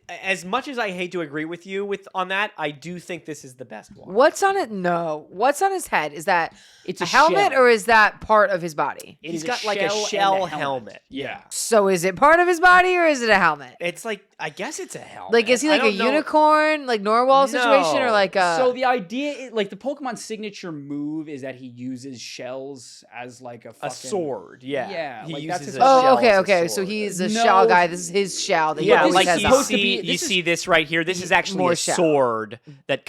as much as I hate to agree with you on that, I do think this is the best one. What's on it? No. What's on his head? Is that It's a a helmet shell. or is that part of his body? It He's is got like a and shell helmet. Yeah. So is it part of his body or is it a helmet? It's like, I guess it's a helmet. Like, is he like I a don't know. unicorn, like Norwal situation, or No. like a? So the idea, like the Pokemon signature move, is that he uses shells as like a fucking A sword, yeah. Yeah, He like, uses that's his- a shell oh, okay, as a okay. So sword. he's a No. shell guy. This is his shell. That Yeah, he always like has you on. supposed to be- see, this is- this right here. This is actually more a shell. sword that's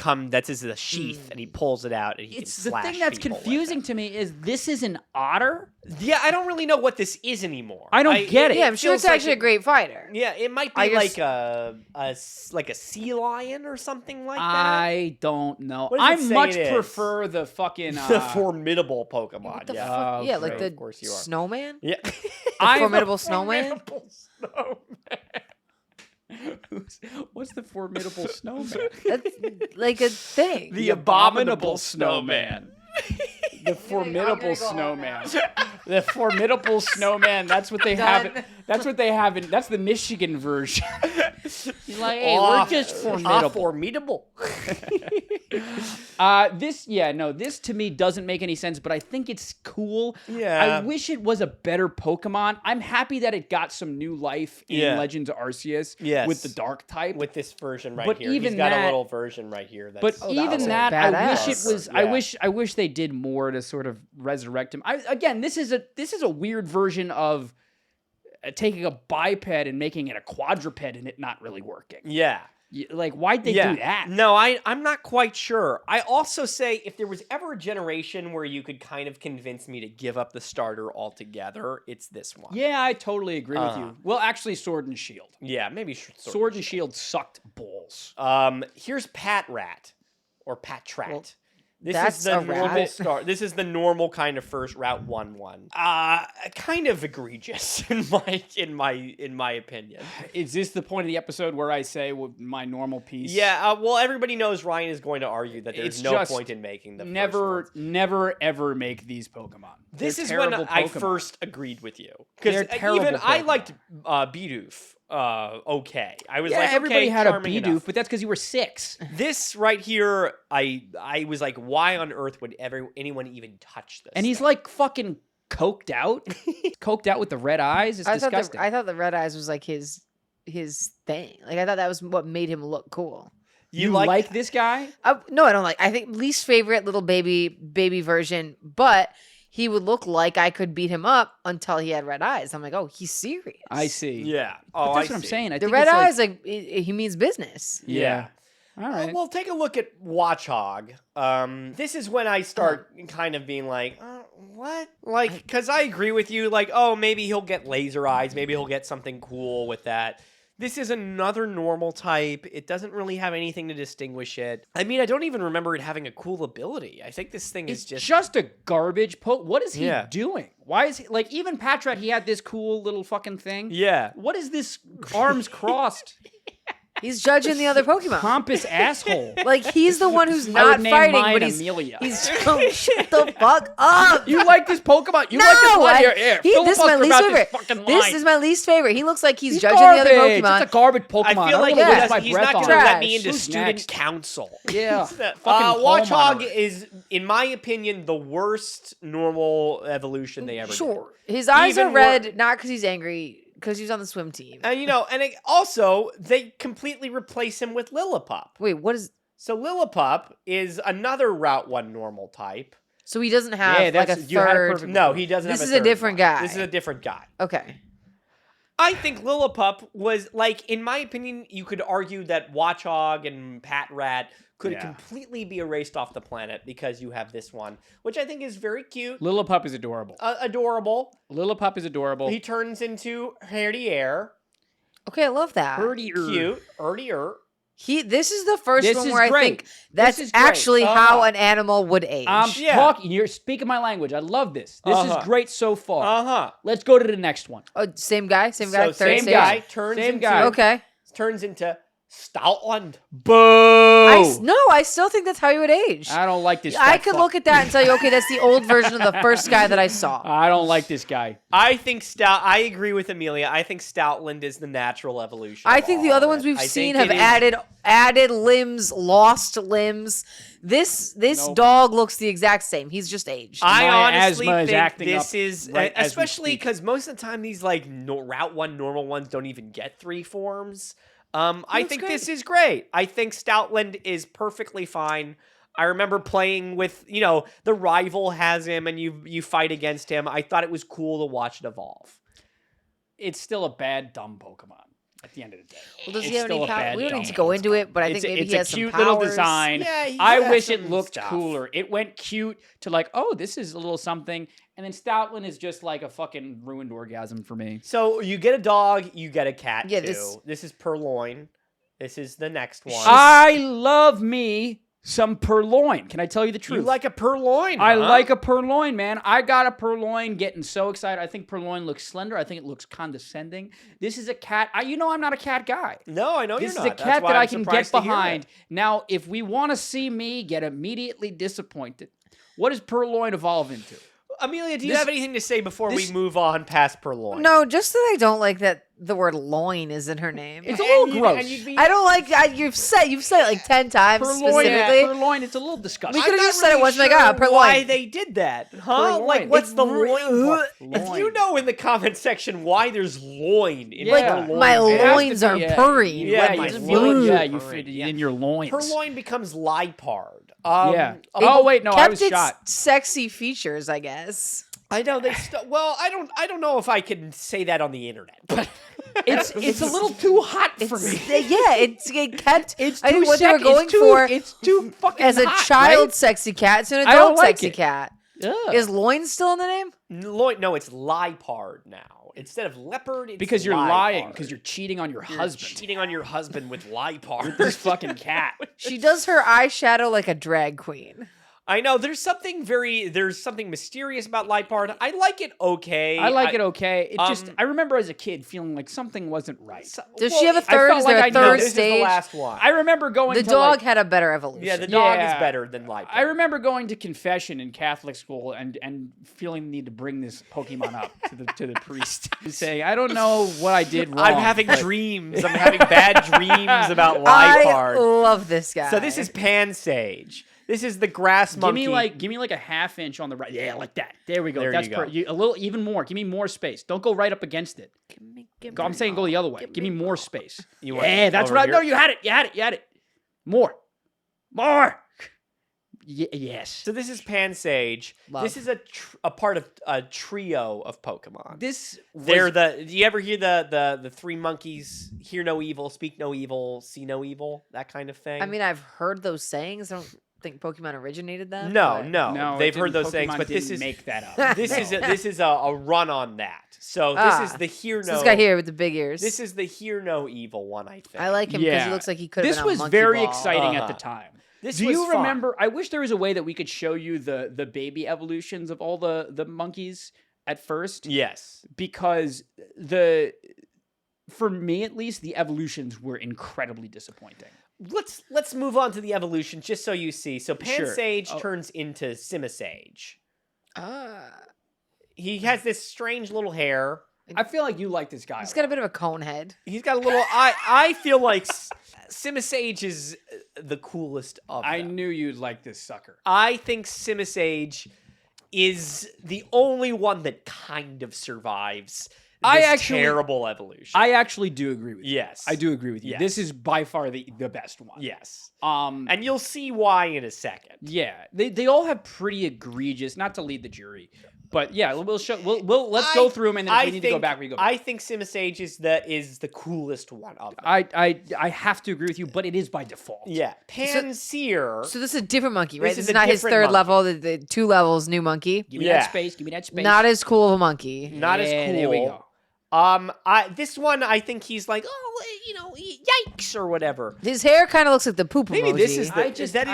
a sheath, and he pulls it out, and he It's can the slash thing that's people with confusing it. to me is this is an otter. Yeah, I don't really know what this is anymore. I don't get it. Yeah, I'm sure feels it's actually like a great fighter. Yeah, it might be I like just- a sea lion or something like that. I don't know. What does it I say much it is? prefer the fucking. The formidable Pokemon. What the yeah. fuck? Oh, Yeah, like great. the Of course you are. snowman. Yeah. The formidable snowman. Formidable snowman. What's the formidable snowman? That's like a thing. The abominable snowman. The formidable snowman. The formidable snowman. That's what they have. Done. That's what they have. That's the Michigan version. You're like, hey, Ah, we're just formidable. Formidable. This to me doesn't make any sense, but I think it's cool. Yeah. I wish it was a better Pokemon. I'm happy that it got some new life in Yeah. Legends of Arceus Yes. with the dark type. With this version right But here. even He's got that- a little version right here. That's, But that even was that, I wish badass. it was. Yeah. I wish they did more to sort of resurrect him. This is a weird version of taking a biped and making it a quadruped and it not really working. Yeah. Like, why'd they do that? No, I'm not quite sure. I also say if there was ever a generation where you could kind of convince me to give up the starter altogether, it's this one. Yeah, I totally agree with Uh-huh. you. Well, actually, Sword and Shield. Yeah, maybe Sword and Shield sucked balls. Here's Pat Rat or Pat Trat. Well, this that's is the a normal rat. star. This is the normal kind of first Route 1-1. Kind of egregious in my opinion. Is this the point of the episode where I say my normal piece? Yeah, well, everybody knows Ryan is going to argue that there's It's no just point in making the Never, first ones. never, ever make these Pokemon. This They're is when terrible I Pokemon. first agreed with you They're because terrible even I Pokemon. liked Bidoof. Okay, I was Yeah, like, everybody okay, had a charming Bidoof, enough. but that's because you were 6. This right here, I was like, why on earth would anyone even touch this? And he's thing? like fucking coked out. Coked out with the red eyes. It's disgusting. I thought the red eyes was like his thing. Like I thought that was what made him look cool. you like this guy? No, I don't like. I think least favorite little baby version, but he would look like I could beat him up until he had red eyes. I'm like, oh, he's serious. I see. yeah. But Oh, that's I what I'm see. saying. I The think red it's like- eyes, like he means business. Yeah. All right. Well, take a look at Watchog. This is when I start kind of being like, what? Like, because I agree with you. Like, oh, maybe he'll get laser eyes. Maybe he'll get something cool with that. This is another normal type. It doesn't really have anything to distinguish it. I mean, I don't even remember it having a cool ability. I think this thing It's is just a garbage poke. What is he Yeah. doing? Why is he like even Patrat? He had this cool little fucking thing. Yeah. What is this arms crossed He's judging the other Pokemon. pompous asshole? Like he's the one who's I not would name fighting, mine but he's Amelia. oh, shut the fuck up. You like this Pokemon? You No, like this one? Here, this is my filibuster least about favorite. This fucking This line. is my least favorite. He looks like he's judging garbage. the other Pokemon. It's a garbage Pokemon. I feel don't like wanna yeah. waste my he's breath not on going to it. let me into Who's student next? council. Yeah. Fucking Watchog homeowner. is, in my opinion, the worst normal evolution they ever did. Sure, his eyes Even are red, not because he's angry, Because he's on the swim team. And also they completely replace him with Lillipup. Wait, what is? So Lillipup is another Route 1 normal type. So he doesn't have like a you had it third. perfect. No, he doesn't This have is a a third different one. guy. This is a different guy. Okay. I think Lillipup was, like, in my opinion, you could argue that Watchog and Pat Rat could completely be erased off the planet because you have this one, which I think is very cute. Lillipup is adorable. Adorable. Lillipup is adorable. He turns into Herdier. Okay, I love that. Cute. Herdier. This is the first This one is where I great. think that's This is great. actually how an animal would age. I'm Yeah. talking. You're speaking my language. I love this. This is great so far. Uh-huh. Let's go to the next one. Oh, same guy, So third same stage? guy turns Same into guy. Okay. turns into Stoutland. Boo! No, I still think that's how he would age. I don't like this. I fat could fuck. look at that and tell you, okay, that's the old version of the first guy that I saw. I don't like this guy. I agree with Amelia. I think Stoutland is the natural evolution. I of think the all other of ones it. we've I seen think have it is- added limbs, lost limbs. This Nope. dog looks the exact same. He's just aged. I My honestly asthma is think acting this up is, right as we especially speak. because most of the time these like Route 1 normal ones don't even get 3 forms. I think great. this is great. I think Stoutland is perfectly fine. I remember playing with, the rival has him and you fight against him. I thought it was cool to watch it evolve. It's still a bad, dumb Pokemon at the end of the day. Well, does It's he have still any a bad, We don't dumb need to go into it, but I think maybe it's he a has cute some little powers. design. Yeah, he I has wish it some looked stuff. cooler. It went cute to like, oh, this is a little something, and then Stoutland is just like a fucking ruined orgasm for me. So you get a dog, you get a cat Yeah, too. This is Purloin. This is the next one. I love me some Purloin. Can I tell you the truth? You like a Purloin, I huh? like a Purloin, man. I got a Purloin, getting so excited. I think Purloin looks slender. I think it looks condescending. This is a cat. I'm not a cat guy. No, I know This is you're a not. cat That's why that I I'm can surprised get to hear behind. it. Now, if we want to see me get immediately disappointed, what does Purloin evolve into? Amelia, do you This- have anything to say before this- we move on past Purloin? No, just that I don't like that the word loin is in her name. It's a little gross. I don't like. You've said it like 10 times specifically. Purloin, it's a little disgusting. We could've just said it once, like, ah, Purloin. Why they did that, huh? Purloin. Like, what's the It's loin part? If Loin. you know in the comment section why there's loin in Like, Yeah. Purloin, my It has to loins be, are yeah. purring. Yeah, Let you my feel loins it. are Yeah, you purring. fit it Yeah. in your loins. Purloin becomes Lipard. Yeah. Oh wait, no, I Kept was its shot. sexy features, I guess. I know they. Well, I don't know if I can say that on the internet, but It's a little too hot for me. It kept. It's I think too what they were sec- going it's too, for It's too fucking as a hot, child right? sexy cat, it's an I don't adult like sexy it. cat. Ugh. Is loin still in the name? loin. No, it's Lipard now instead of leopard. It's Because you're Lipard. lying. Because you're cheating on your You're husband. cheating on your husband with Lipard. This fucking cat. She does her eyeshadow like a drag queen. I know there's something mysterious about Lipard. I like it okay. I like it okay. It just um, I remember as a kid feeling like something wasn't right. Does she have a I third? felt Is there like a I know third this is the stage? last one. I remember going The to dog like, had a better evolution. yeah, the dog is Yeah. better than Lipard. I remember going to confession in Catholic school and feeling the need to bring this Pokemon up to the priest and say, I don't know what I did wrong. I'm having but dreams. I'm having bad dreams about I Lipard. love this guy. So this is Pansage. This is the grass monkey. Give me like a half inch on the right. Yeah, like that. There we go. There That's you go. a little even more. Give me more space. Don't go right up against it. I'm saying go the other way. Give me more space. You want Yeah, that's over right. here? No, you had it. More. Yes. So this is Pansage. Love. This is a part of a trio of Pokemon. This They're do you ever hear the three monkeys, hear no evil, speak no evil, see no evil, that kind of thing? I mean, I've heard those sayings. I don't think Pokemon originated them. no, but- no, no, they've heard those sayings, Pokemon but this didn't is make that up. this is a run on that. So Ah. this is the hear So no. this guy here with the big ears. This is the hear no evil one, I think. I like him because Yeah. he looks like he could have This been on was Monkey very Ball. exciting at the Uh-huh. time. This Do was you fun. remember? I wish there was a way that we could show you the baby evolutions of all the monkeys at first, Yes. because for me at least, the evolutions were incredibly disappointing. Let's move on to the evolution just so you see. So Sure. Pansage Oh. turns into Simisage. Ah. He has this strange little hair. I feel like you like this guy. He's got a bit of a cone head. He's got a little. I feel like Simisage is the coolest of them. I knew you'd like this sucker. I think Simisage is the only one that kind of survives terrible evolution. I actually do agree with you. Yes. I do agree with you. Yes. This is by far the best one. Yes. And And you'll see why in a second. yeah, they all have pretty egregious. Not to lead the jury, but yeah, let's go through them, and then if we need to go back, we go back. I think Simisage is the coolest one of them. I have to agree with you, but it is by default. Yeah. Panseer. So this is a different monkey, right? This This is is a not his different third monkey. level. The 2 levels new monkey. Give me Yeah. that space. Give me that space. Not as cool of a monkey. Not as Yeah, cool. there we go. This one, I think he's like, yikes or whatever. His hair kind of looks like the poop Maybe emoji. this is I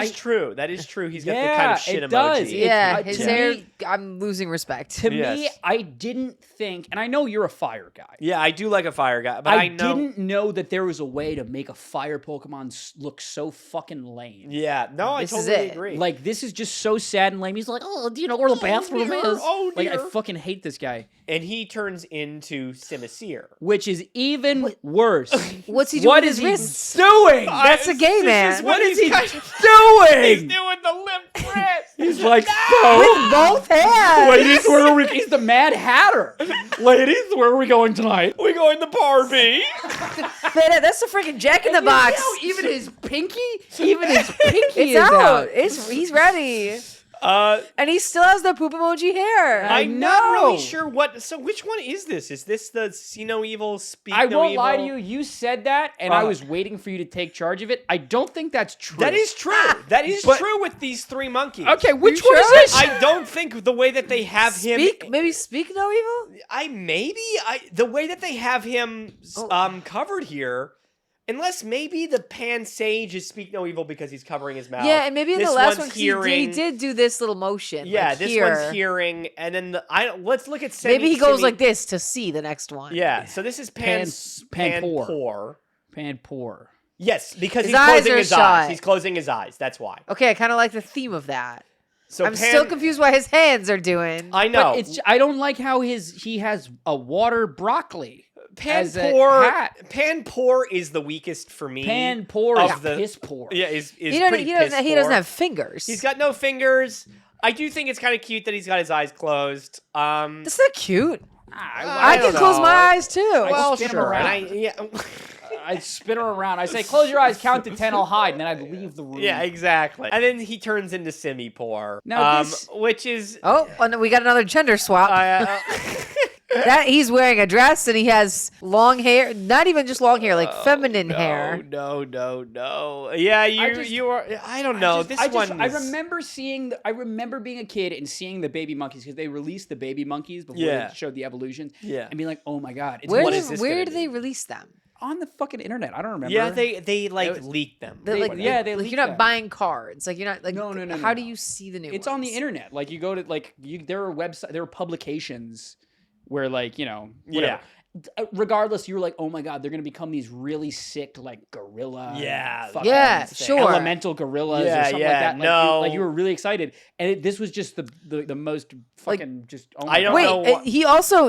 is true. That is true. He's got the Yeah, kind of shit it emoji. does. yeah, It- his to hair. me- I'm losing respect. To me, Yes. I didn't think, and I know you're a fire guy. Yeah, I do like a fire guy, but I know. didn't know that there was a way to make a fire Pokemon look so fucking lame. Yeah, no, This I is totally it. agree. Like, this is just so sad and lame. He's like, oh, do you know where the bathroom dear, is? oh, Like, I dear. fucking hate this guy. and he turns into Simisir. Which is even worse. What's he doing What with is his he wrists? doing? That's a gay man. What is he He's doing? doing the limp wrist. He's like, With both hands. ladies, where are we? He's the Mad Hatter. Ladies, where are we going tonight? We going to Barbie. That's the freaking Jack in the Box. Even his pinky, is It's out. out. He's ready. Uh, And he still has the poop emoji hair. I'm not know. really sure what. So which one is this? Is this the See No Evil, Speak I No won't Evil? lie to you. You said that, and I was waiting for you to take charge of it. I don't think that's true. That is true. That is But- true with these 3 monkeys. Okay, which You one is sure? this? I don't think the way that they have him. Speak no evil. The way that they have him covered here. Unless maybe the Pan Sage is Speak No Evil because he's covering his mouth. Yeah, and maybe in the This last one's one he did do this little motion. Yeah, like this here. one's hearing, and then let's look at Maybe he goes like this to see the next one. Yeah, so this is Panpour. Panpour. Yes, because His he's eyes closing are his shut. eyes. He's closing his eyes. That's why. Okay, I kind of like the theme of that. So I'm still confused why his hands are doing. I know. But I don't like how he has a water broccoli. as a hat. Panpour is the weakest for me. Panpour of is the- piss poor. Yeah, is he pretty piss doesn't poor. have fingers. He's got no fingers. I do think it's kind of cute that he's got his eyes closed. That's not cute. I I can don't close know. my eyes too. Well, spin 'em sure. around. I'd spin her around. I say, close your eyes, count to 10, I'll hide, and then I'd leave the room. Yeah, exactly. And then he turns into Simipour, Now this- which is no, we got another gender swap. That he's wearing a dress and he has long hair. Not even just long hair, like feminine hair. No. Yeah, you are. I don't know. I remember being a kid and seeing the baby monkeys because they released the baby monkeys before Yeah. they showed the evolutions. Yeah. And being like, oh my god, it's Where what do is this where gonna do be? they release them? on the fucking internet. I don't remember. Yeah, they like was- leaked them. They're like, yeah, they like leaked you're not them. buying cards. Like you're not like. No. How do you see the new? It's on the ones? internet. Like you go to there are publications where whatever. Regardless, you were like, oh my god, they're gonna become these really sick gorilla. Yeah, fucking Yeah, sure. Elemental gorillas Yeah, or something yeah, like that. no. You were really excited, and this was just the most fucking just. Oh my I don't God. know.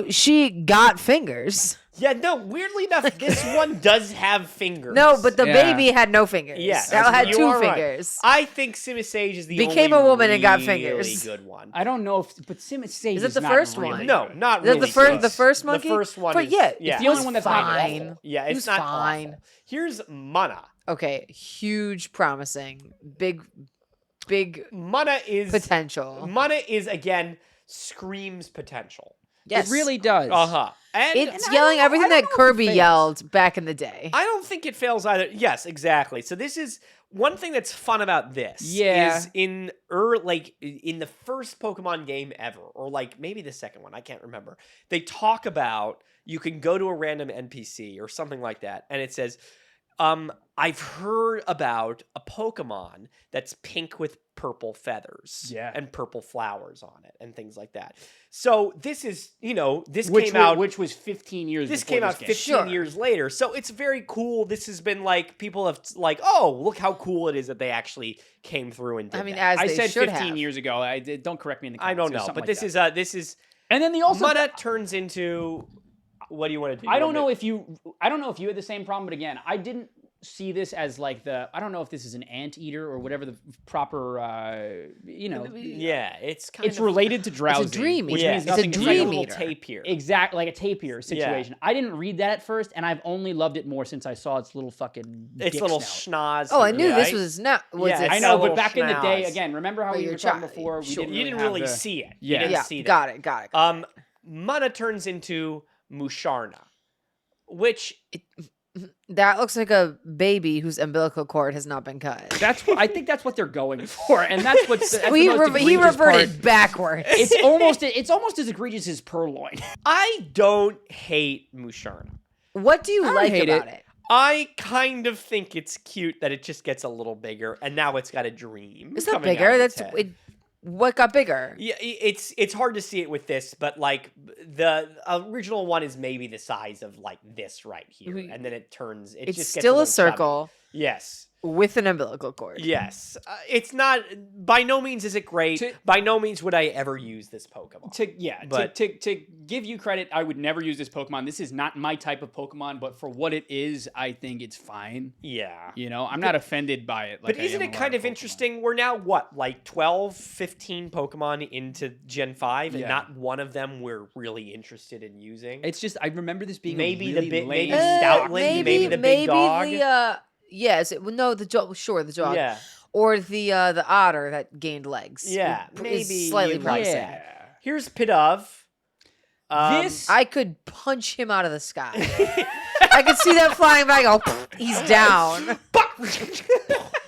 Wait, she got fingers. Yeah, no. Weirdly enough, this one does have fingers. No, but the Yeah. baby had no fingers. Yes, That had you 2 are right. fingers. I think Simisage is the Became only a woman and got really fingers. good one. I don't know but Sim Sage Is it the not first really one? No, good. not Is that really. the first monkey? The first one. But is, yeah, yeah. it's the only one that's not fine. awful. Yeah, It it's was not fine. awful. Here's Mana. Okay, huge, promising, big Mana is potential. Mana is again screams potential. Yes, It really does. And It's yelling everything that Kirby yelled back in the day. I don't think it fails either. Yes, exactly. So this is one thing that's fun about this. Yeah. Is in the first Pokemon game ever, or maybe the second one, I can't remember. They talk about you can go to a random NPC or something like that, and it says, I've heard about a Pokemon that's pink with purple feathers and purple flowers on it and things like that. So this is, Which was 15 years. This before came out game. 15 years later. So it's very cool. This has been people have oh, look how cool it is that they actually came through and did I mean, that. as I they said should 15 have. years ago. Don't correct me in the I comments. don't It was know, something but like this that. is And then also Mana turns into what do you want to do? I don't know if you had the same problem, but again, I didn't. see this as like I don't know if this is an anteater or whatever the proper, Yeah, it's kind it's of related to drowsing. dream which eater. means It's a nothing it's to like a dream little eater. tapir. Exactly, like a tapir situation. I didn't read that at first, and I've only loved it more since I saw its little fucking It's dick little snout. schnoz. Oh, I knew this right? was not. Was Yeah, it? I it's know, got a but little back in the day, schnoz. again, remember how For we your were talking child. before? We Sure. didn't You really didn't have really the- see it. Yeah. You didn't Yeah, see that. got it. Mana turns into Musharna, which That looks like a baby whose umbilical cord has not been cut. I think that's what they're going for, and that's what's the he most he egregious reverted part. backwards. It's almost as egregious as Purloin. I don't hate Musharna. What do you I like hate about it. it? I kind of think it's cute that it just gets a little bigger, and now it's got a dream. It's not coming out bigger. of That's its head. what got bigger. Yeah, it's hard to see it with this, but like the original one is maybe the size of like this right here, and then it turns. It's just gets still a little chubby. circle Yes. with an umbilical cord. Yes. It's not. By no means is it great. By no means would I ever use this Pokemon. To give you credit, I would never use this Pokemon. This is not my type of Pokemon, but for what it is, I think it's fine. Yeah. You know, I'm not offended by it. But isn't it kind of interesting? We're now, what, like 12, 15 Pokemon into Gen 5, and Yeah. not one of them we're really interested in using? It's just I remember this being Maybe a the really big- lame. maybe Stoutland, maybe the big dog. Yes, the dog. Sure, the dog. Yeah. Or the otter that gained legs. Yeah, Is maybe slightly you like pricey. Yeah. Here's Pidove. This I could punch him out of the sky. I could see that flying by. Go, he's down. He's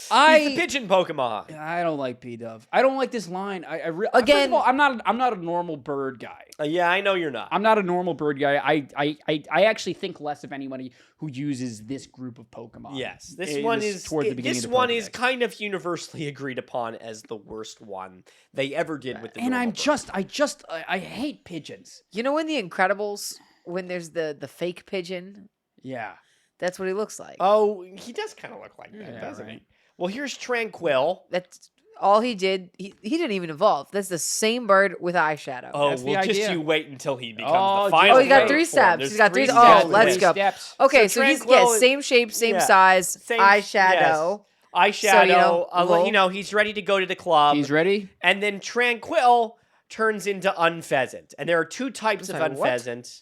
the pigeon Pokemon. I don't like P-Dove. I don't like this line. First Again- of all, I'm not a normal bird guy. Yeah, I know you're not. I'm not a normal bird guy. I actually think less of anybody who uses this group of Pokemon. Yes, this one is toward the beginning. this of the one is Pokédex. kind of universally agreed upon as the worst one they ever did with the. And normal bird. I hate pigeons. You know in The Incredibles when there's the fake pigeon, Yeah. that's what he looks like. Oh, he does kind of look like that, Yeah, doesn't right. he? Well, here's Tranquil. That's all he did. He didn't even evolve. That's the same bird with eyeshadow. Oh, That's the well, just idea. you wait until he becomes Oh, the final. Oh, you got form. 3 steps. There's He's got 3 steps. Oh, let's go. Steps. Okay, So so he's Tranquil is- same shape, same yeah. size, Same- eyeshadow. Eyeshadow. So, You know, he's ready to go to the club. He's ready. And then Tranquil turns into Unpheasant. And there are 2 types of sorry, what? Unpheasant.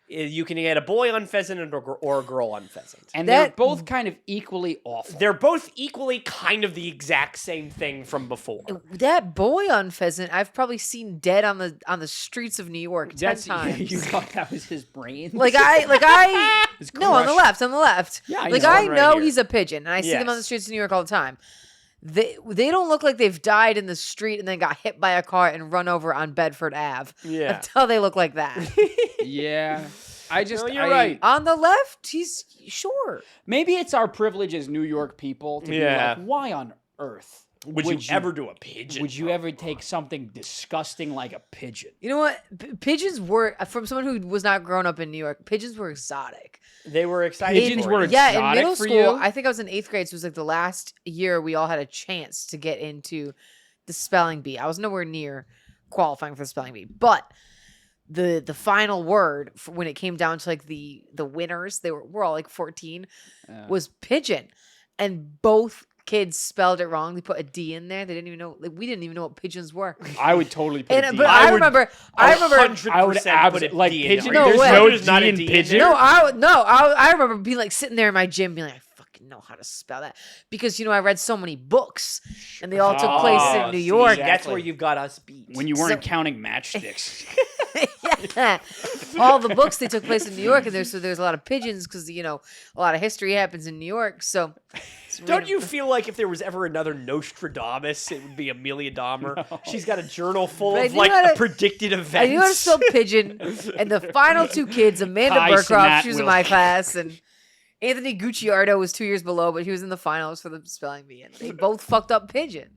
You can get a boy Unpheasant or a girl Unpheasant. And they're That- both kind of equally awful. They're both equally kind of the exact same thing from before. That boy on pheasant, I've probably seen dead on the streets of New York 10 times. You thought that was his brain? Like I His no on the crush. left. Yeah, I like know. I Right know here. he's a pigeon, and I see them on the Yes. streets of New York all the time. They don't look like they've died in the street and then got hit by a car and run over on Bedford Ave. Yeah. Until they look like that. Yeah. I just. No, you're right. On the left, he's sure. Maybe it's our privilege as New York people to Yeah. be like, why on earth Would you ever do a pigeon? would you ever take something disgusting like a pigeon? You know what? Pigeons were from someone who was not grown up in New York. Pigeons were exotic. They were excited. Pigeons for were it. Yeah, in exotic middle for school, you? I think I was in 8th grade, so it was like the last year we all had a chance to get into the spelling bee. I was nowhere near qualifying for the spelling bee, but the final word for when it came down to like the winners, we're all like 14, was pigeon, and both kids spelled it wrong. They put a D in there. They didn't even know. Like, we didn't even know what pigeons were. I would totally put a And D. but I I would- remember. 100% I would put a absolutely like D in there. pigeon. No There's way. no There's not D a in D in pigeon. there? I remember being like sitting there in my gym, being like, I fucking know how to spell that because I read so many books, and they all took place Oh, in New see, York. That's where you've got us beat. When you weren't So- counting matchsticks. Yeah. All the books they took place in New York, and there's a lot of pigeons because a lot of history happens in New York. So, Don't you feel like if there was ever another Nostradamus, it would be Amelia Dahmer? She's got a journal full But I of knew like how to- predicted events. I knew how to spell pigeon, and the final 2 kids, Amanda Kai Burkroff, Sinat she was in will- my class, and Anthony Gucciardo was 2 years below, but he was in the finals for the spelling bee, and they both fucked up pigeon.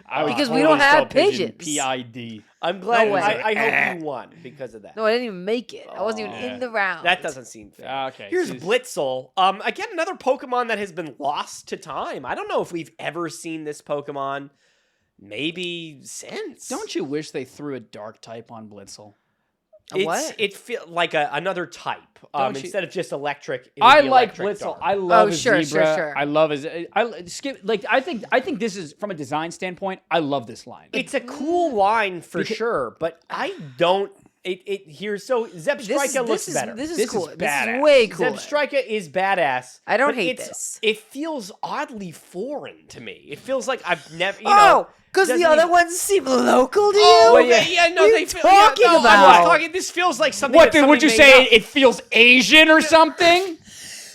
I would Because we totally don't have spell pigeon, pigeons. P-I-D. I'm glad. No way. I hope you won because of that. No, I didn't even make it. I wasn't even Oh. in the round. That doesn't seem fair. Okay. Here's jeez. Blitzel. Again, another Pokemon that has been lost to time. I don't know if we've ever seen this Pokemon. Maybe since. Don't you wish they threw a dark type on Blitzel? What? It feel like another type. Don't you- Instead of just electric. It would I be like electric Blitzel. dark. I love Oh, a sure, zebra. sure. I love I think this is from a design standpoint. I love this line. It's a cool line for sure, but I don't. It here. So Zebstrika looks better. This is This is cool. This badass. is way cool. Zebstrika is badass. I don't but hate it's- this. It feels oddly foreign to me. It feels like I've never. Oh, because the doesn't other even- ones seem local to you. Oh, Well, yeah. yeah, no, What are they you feel. talking yeah, no, about? I'm not talking. This feels like something. What that would you somebody say? made up. It feels Asian or something?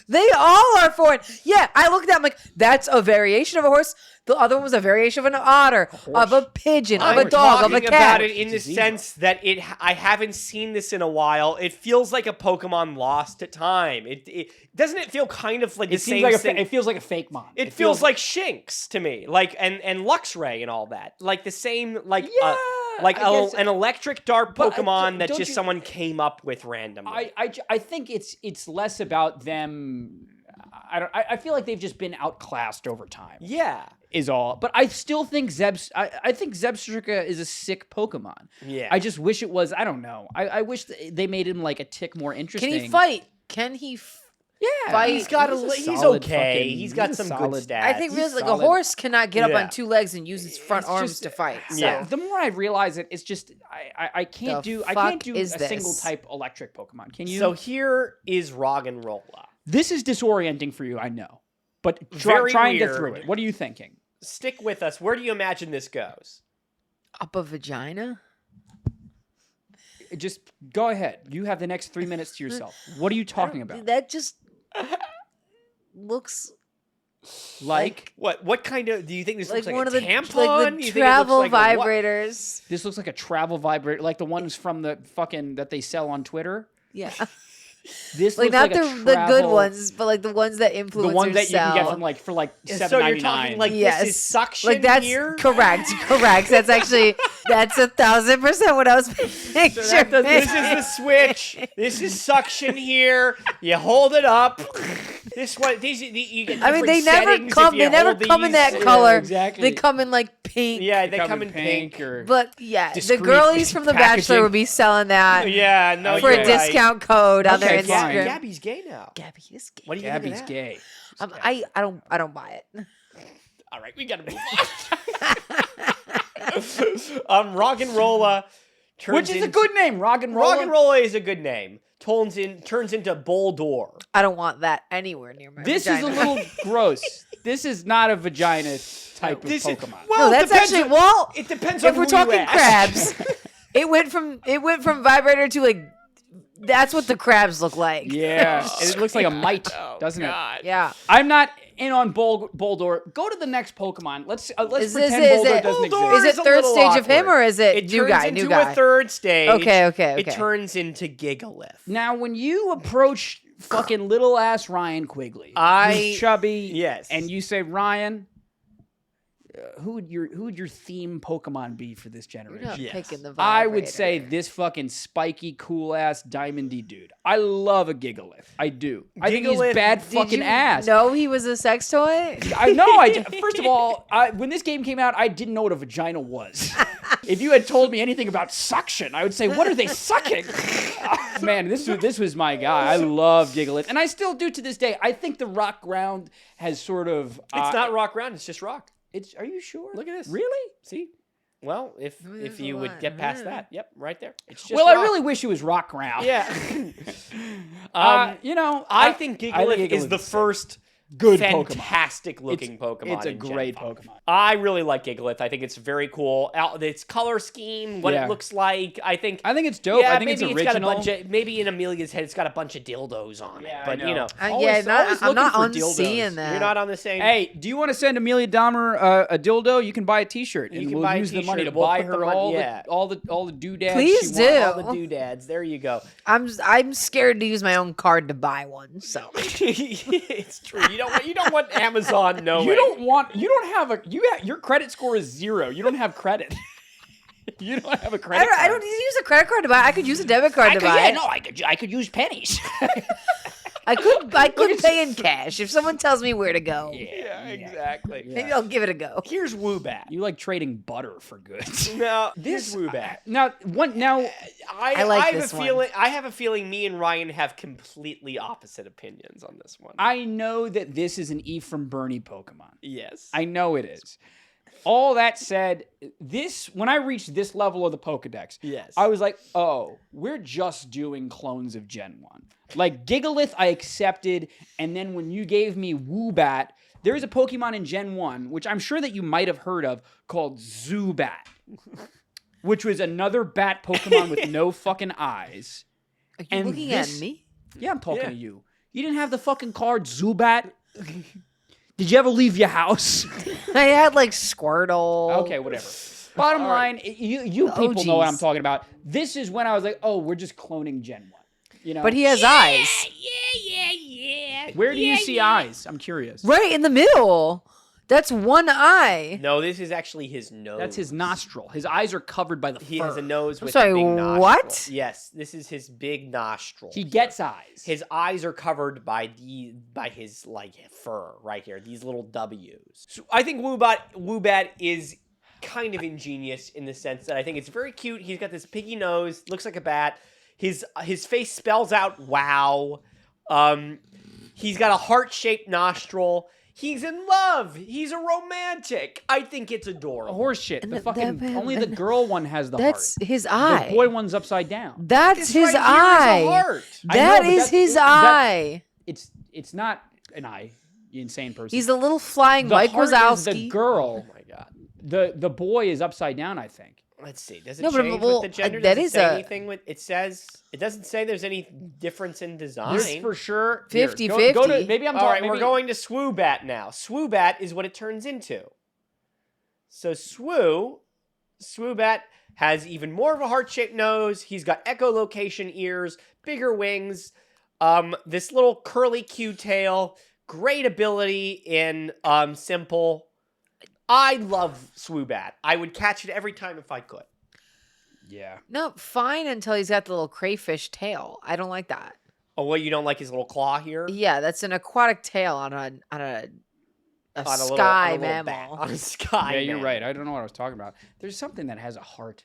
They all are foreign. Yeah, I looked at them like, that's a variation of a horse. The other one was a variation of an otter, of a pigeon, of I'm a dog, of a talking cat. about it in the sense that I haven't seen this in a while. It feels like a Pokemon lost to time. It doesn't it feel kind of like the It seems same like thing. it feels like a fake mon. It feels like Shinx to me, like and Luxray and all that, like the same, like Yeah, like I guess- an electric dark But Pokemon that don't just you- someone came up with randomly. I think it's less about them. I feel like they've just been outclassed over time. yeah, Is all. But I still think I think Zebstrika is a sick Pokemon. yeah. I just wish it was. I don't know. I wish they made him like a tick more interesting. Can he fight? Can he? Yeah, fight? he's got a he's solid okay. fucking- He's got a some solid- good stats. I think really like solid. a horse cannot get up Yeah. on two legs and use its front It's arms just- to fight. So. Yeah. The more I realize it, it's just I can't The do a fuck is single this? type electric Pokemon. Can you? So here is Roggenrola. This is disorienting for you, I know. But Very try and get weird. through it. What are you thinking? Stick with us. Where do you imagine this goes? Up a vagina? Just go ahead. You have the next 3 minutes to yourself. What are you talking about? That just looks Like What kind of do you think this like looks like one a of the tampon? like You the think it looks travel like a what? vibrators. this looks like a travel vibrator, like the ones from the fucking that they sell on Twitter. Yeah, This like looks not like a the good travel- ones, but like the ones that influencers the ones that you can get sell. from like for like $7.99. So you're talking like Yes. this is suction Like that's here? correct. That's actually that's 1,000% what I was picturing. This is the switch. This is suction here. You hold it up. This one. You get I mean, they different never settings come. if you They never hold come in these. that color. exactly. They come in like pink. Yeah, they come in pink. or But yeah, Discreet the girlies from The packaging. Bachelor would be selling that Yeah, no, for you're a right. discount code on their Okay, fine. Instagram. Gabby's gay now. Gabby is gay. What do you Gabby's think of that? gay. I don't buy it. All right, we gotta move on. Roggenrola turns Which is a into- good name, Roggenrola. Roggenrola is a good name. Turns into Boldor. I don't want that anywhere near my This vagina. is a little gross. This is not a vagina type of This is Pokemon. well. No, that's depends actually on- It depends on if we're who talking you ask. crabs, it went from vibrator to like that's what the crabs look like. Yeah, it looks like a mite, doesn't it? Yeah. I'm not in on Boldor. Go to the next Pokemon. Let's Is pretend it- Boldor doesn't Boldor Is exist. it a third little stage of him awkward. or is it, It new turns guy? into New guy. a third stage. Okay. It turns into Gigalith. Now, when you approach fucking little ass Ryan Quigley, I- who's chubby, Yes. and you say, Ryan, who would your theme Pokemon be for this You're generation? not Yes. picking the vibrator. I would say this fucking spiky, cool ass diamondy dude. I love a Gigalith. I do. I think he's Gigalith- bad Did fucking you ass. know he was a sex toy? I know. First of all, when this game came out, I didn't know what a vagina was. If you had told me anything about suction, I would say, "What are they sucking?" Man, this was my guy. I love Gigalith, and I still do to this day. I think the rock ground has sort of. It's not rock round. It's just rock. Are you sure? Look at this. Really? See? Well, if There's you a would lot. get past that, yep, right there. It's just Well, I rock. really wish it was rock ground. Yeah. I think think Gigalith is the sick. first Good Pokemon. fantastic looking Pokemon. It's a in Gen great 5. Pokemon. I really like Gigalith. I think it's very cool. Its color scheme, what Yeah. it looks like. I think it's dope. Yeah, I think it's maybe original. got a bunch of maybe in Amelia's head it's got a bunch of dildos on it. Yeah, I But know. you know, Yeah, Always I'm not looking for unseeing dildos. that. you're not on the same. Hey, do you want to send Amelia Dahmer a dildo? You can buy a T-shirt, You and can we'll buy a use the money to t-shirt. We'll buy put the her money- all yeah. the doodads. Please she do. wants. all the doodads. There you go. I'm scared to use my own card to buy one. So It's true. You don't want Amazon knowing. You your credit score is 0. You don't have credit. You don't have a credit. I don't need to use a credit card to buy. I could use a debit card to buy. I could use pennies. I could pay in cash if someone tells me where to go. Yeah, exactly. Maybe I'll give it a go. Here's Woobat. You like trading butter for goods. Now, this Woobat. Now, I like have this a one. feeling. I have a feeling me and Ryan have completely opposite opinions on this one. I know that this is an E from Bernie Pokemon. Yes. I know it is. All that said, when I reached this level of the Pokedex, Yes. I was like, oh, we're just doing clones of Gen 1. Like, Gigalith I accepted, and then when you gave me Woobat, there's a Pokemon in Gen 1, which I'm sure that you might have heard of, called Zubat, which was another bat Pokemon with no fucking eyes. Are you And looking this- at me? Yeah, I'm talking Yeah. to you. You didn't have the fucking card Zubat? Did you ever leave your house? I had like Squirtle. Okay, whatever. Bottom line, you people know what I'm talking about. This is when I was like, oh, we're just cloning Gen 1. You know? But he has eyes. Yeah. Where do you see eyes? I'm curious. Right in the middle. That's one eye. No, this is actually his nose. That's his nostril. His eyes are covered by the He fur. has a nose I'm with sorry, a big nostril. what? Yes, this is his big nostril. He gets eyes. His eyes are covered by his like fur right here. These little W's. So I think Woobat is kind of ingenious in the sense that I think it's very cute. He's got this piggy nose, looks like a bat. His face spells out wow. He's got a heart-shaped nostril. He's in love. He's a romantic. I think it's adorable. Horse shit. And The fucking that- only the girl one has the That's heart. his eye. The boy one's upside down. That's This his right eye. here is a heart. I know, That but is that's- his that- eye. It's not an eye. You insane person. He's a little flying the Mike heart is Wazowski. the girl. Oh my god. The boy is upside down, I think. Let's see. Does it No, but, change well, with the gender? that Does it is say a- anything with it says it doesn't say there's any difference in design. This for sure. Here, 50-50. Go to, maybe I'm All right, talking. we're going to Swoobat now. Swoobat is what it turns into. So Swoobat has even more of a heart-shaped nose. He's got echolocation ears, bigger wings, this little curly Q tail, great ability in simple. I love Swoobat. I would catch it every time if I could. Yeah. No, fine until he's got the little crayfish tail. I don't like that. Oh, well, you don't like his little claw here? Yeah, that's an aquatic tail on a On a sky little bat. mammal. On a sky Yeah, you're mammal. right. I don't know what I was talking about. There's something that has a heart.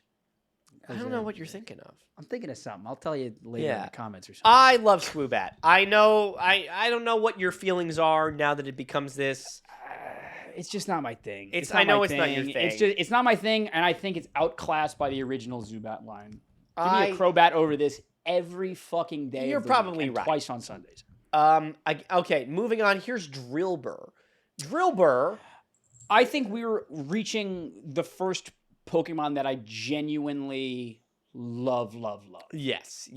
I don't know what you're thinking of. I'm thinking of something. I'll tell you later in Yeah. the comments or something. I love Swoobat. I know. I don't know what your feelings are now that it becomes this. It's just not my thing. It's- not I know my it's not your It's thing. just it's not my thing, and I think it's outclassed by the original Zubat line. Give me I- a Crobat over this every fucking day. You're of the week, probably and right. Twice on Sundays. Okay, moving on. Here's Drillbur. Drillbur. I think we were reaching the first Pokemon that I genuinely love. Yes.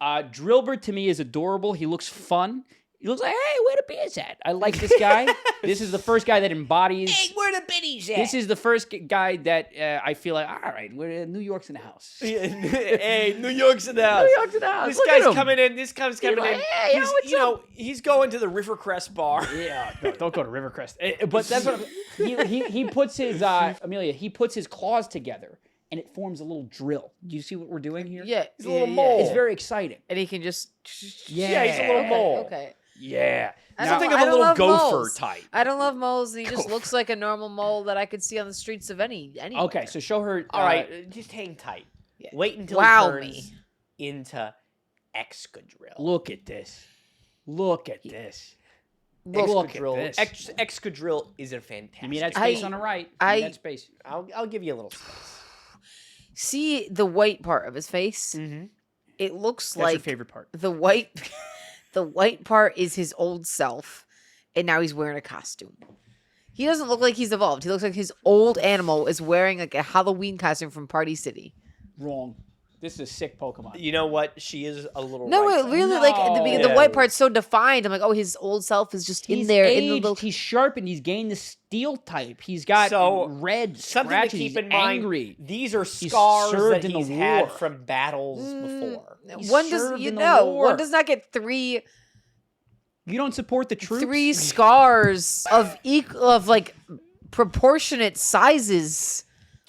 Drillbur to me is adorable. He looks fun. He looks like, hey, where the beers at? I like this guy. This is the first guy that embodies. Hey, where the biddies at? This is the first guy that I feel like, all right, New York's in the house. Hey, New York's in the house. New York's in the house. This Look at guy's him. coming in. This guy's coming like, in. hey, he's, what's you know, he's going to the Rivercrest bar. Yeah, no, don't go to Rivercrest. But that's what he puts his Amelia. He puts his claws together, and it forms a little drill. Do you see what we're doing here? Yeah, He's a little mole. It's very exciting. and he can just. Yeah, he's a little mole. Okay. Yeah. I Now- Something I of a don't little love gopher moles. type. I don't love moles, and he just Gopher. looks like a normal mole that I could see on the streets of any. Okay, so show her. All right, just hang tight. Yeah. Wait until Wow it turns me. into Excadrill. Look at this. Look at this. Look at Excadrill. this. Excadrill is a fantastic. Give me that space I- on the right. Give I- me that space. I'll give you a little space. See the white part of his face? Mm-hmm. It looks That's your like favorite part. the white. The white part is his old self, and now he's wearing a costume. He doesn't look like he's evolved. He looks like his old animal is wearing like a Halloween costume from Party City. Wrong. This is a sick Pokemon. You know what? She is a little. No, right it though. really like at the beginning, No. the white part's so defined. I'm like, oh, his old self is just in He's there in the aged, little. he's sharpened. He's gained the steel type. He's got So, red Something scratches. to keep He's in mind. angry. These are scars served that in the he's had war. from battles before. He's One does served you in the know war. one does not get three You don't support the troops. scars of like proportionate sizes.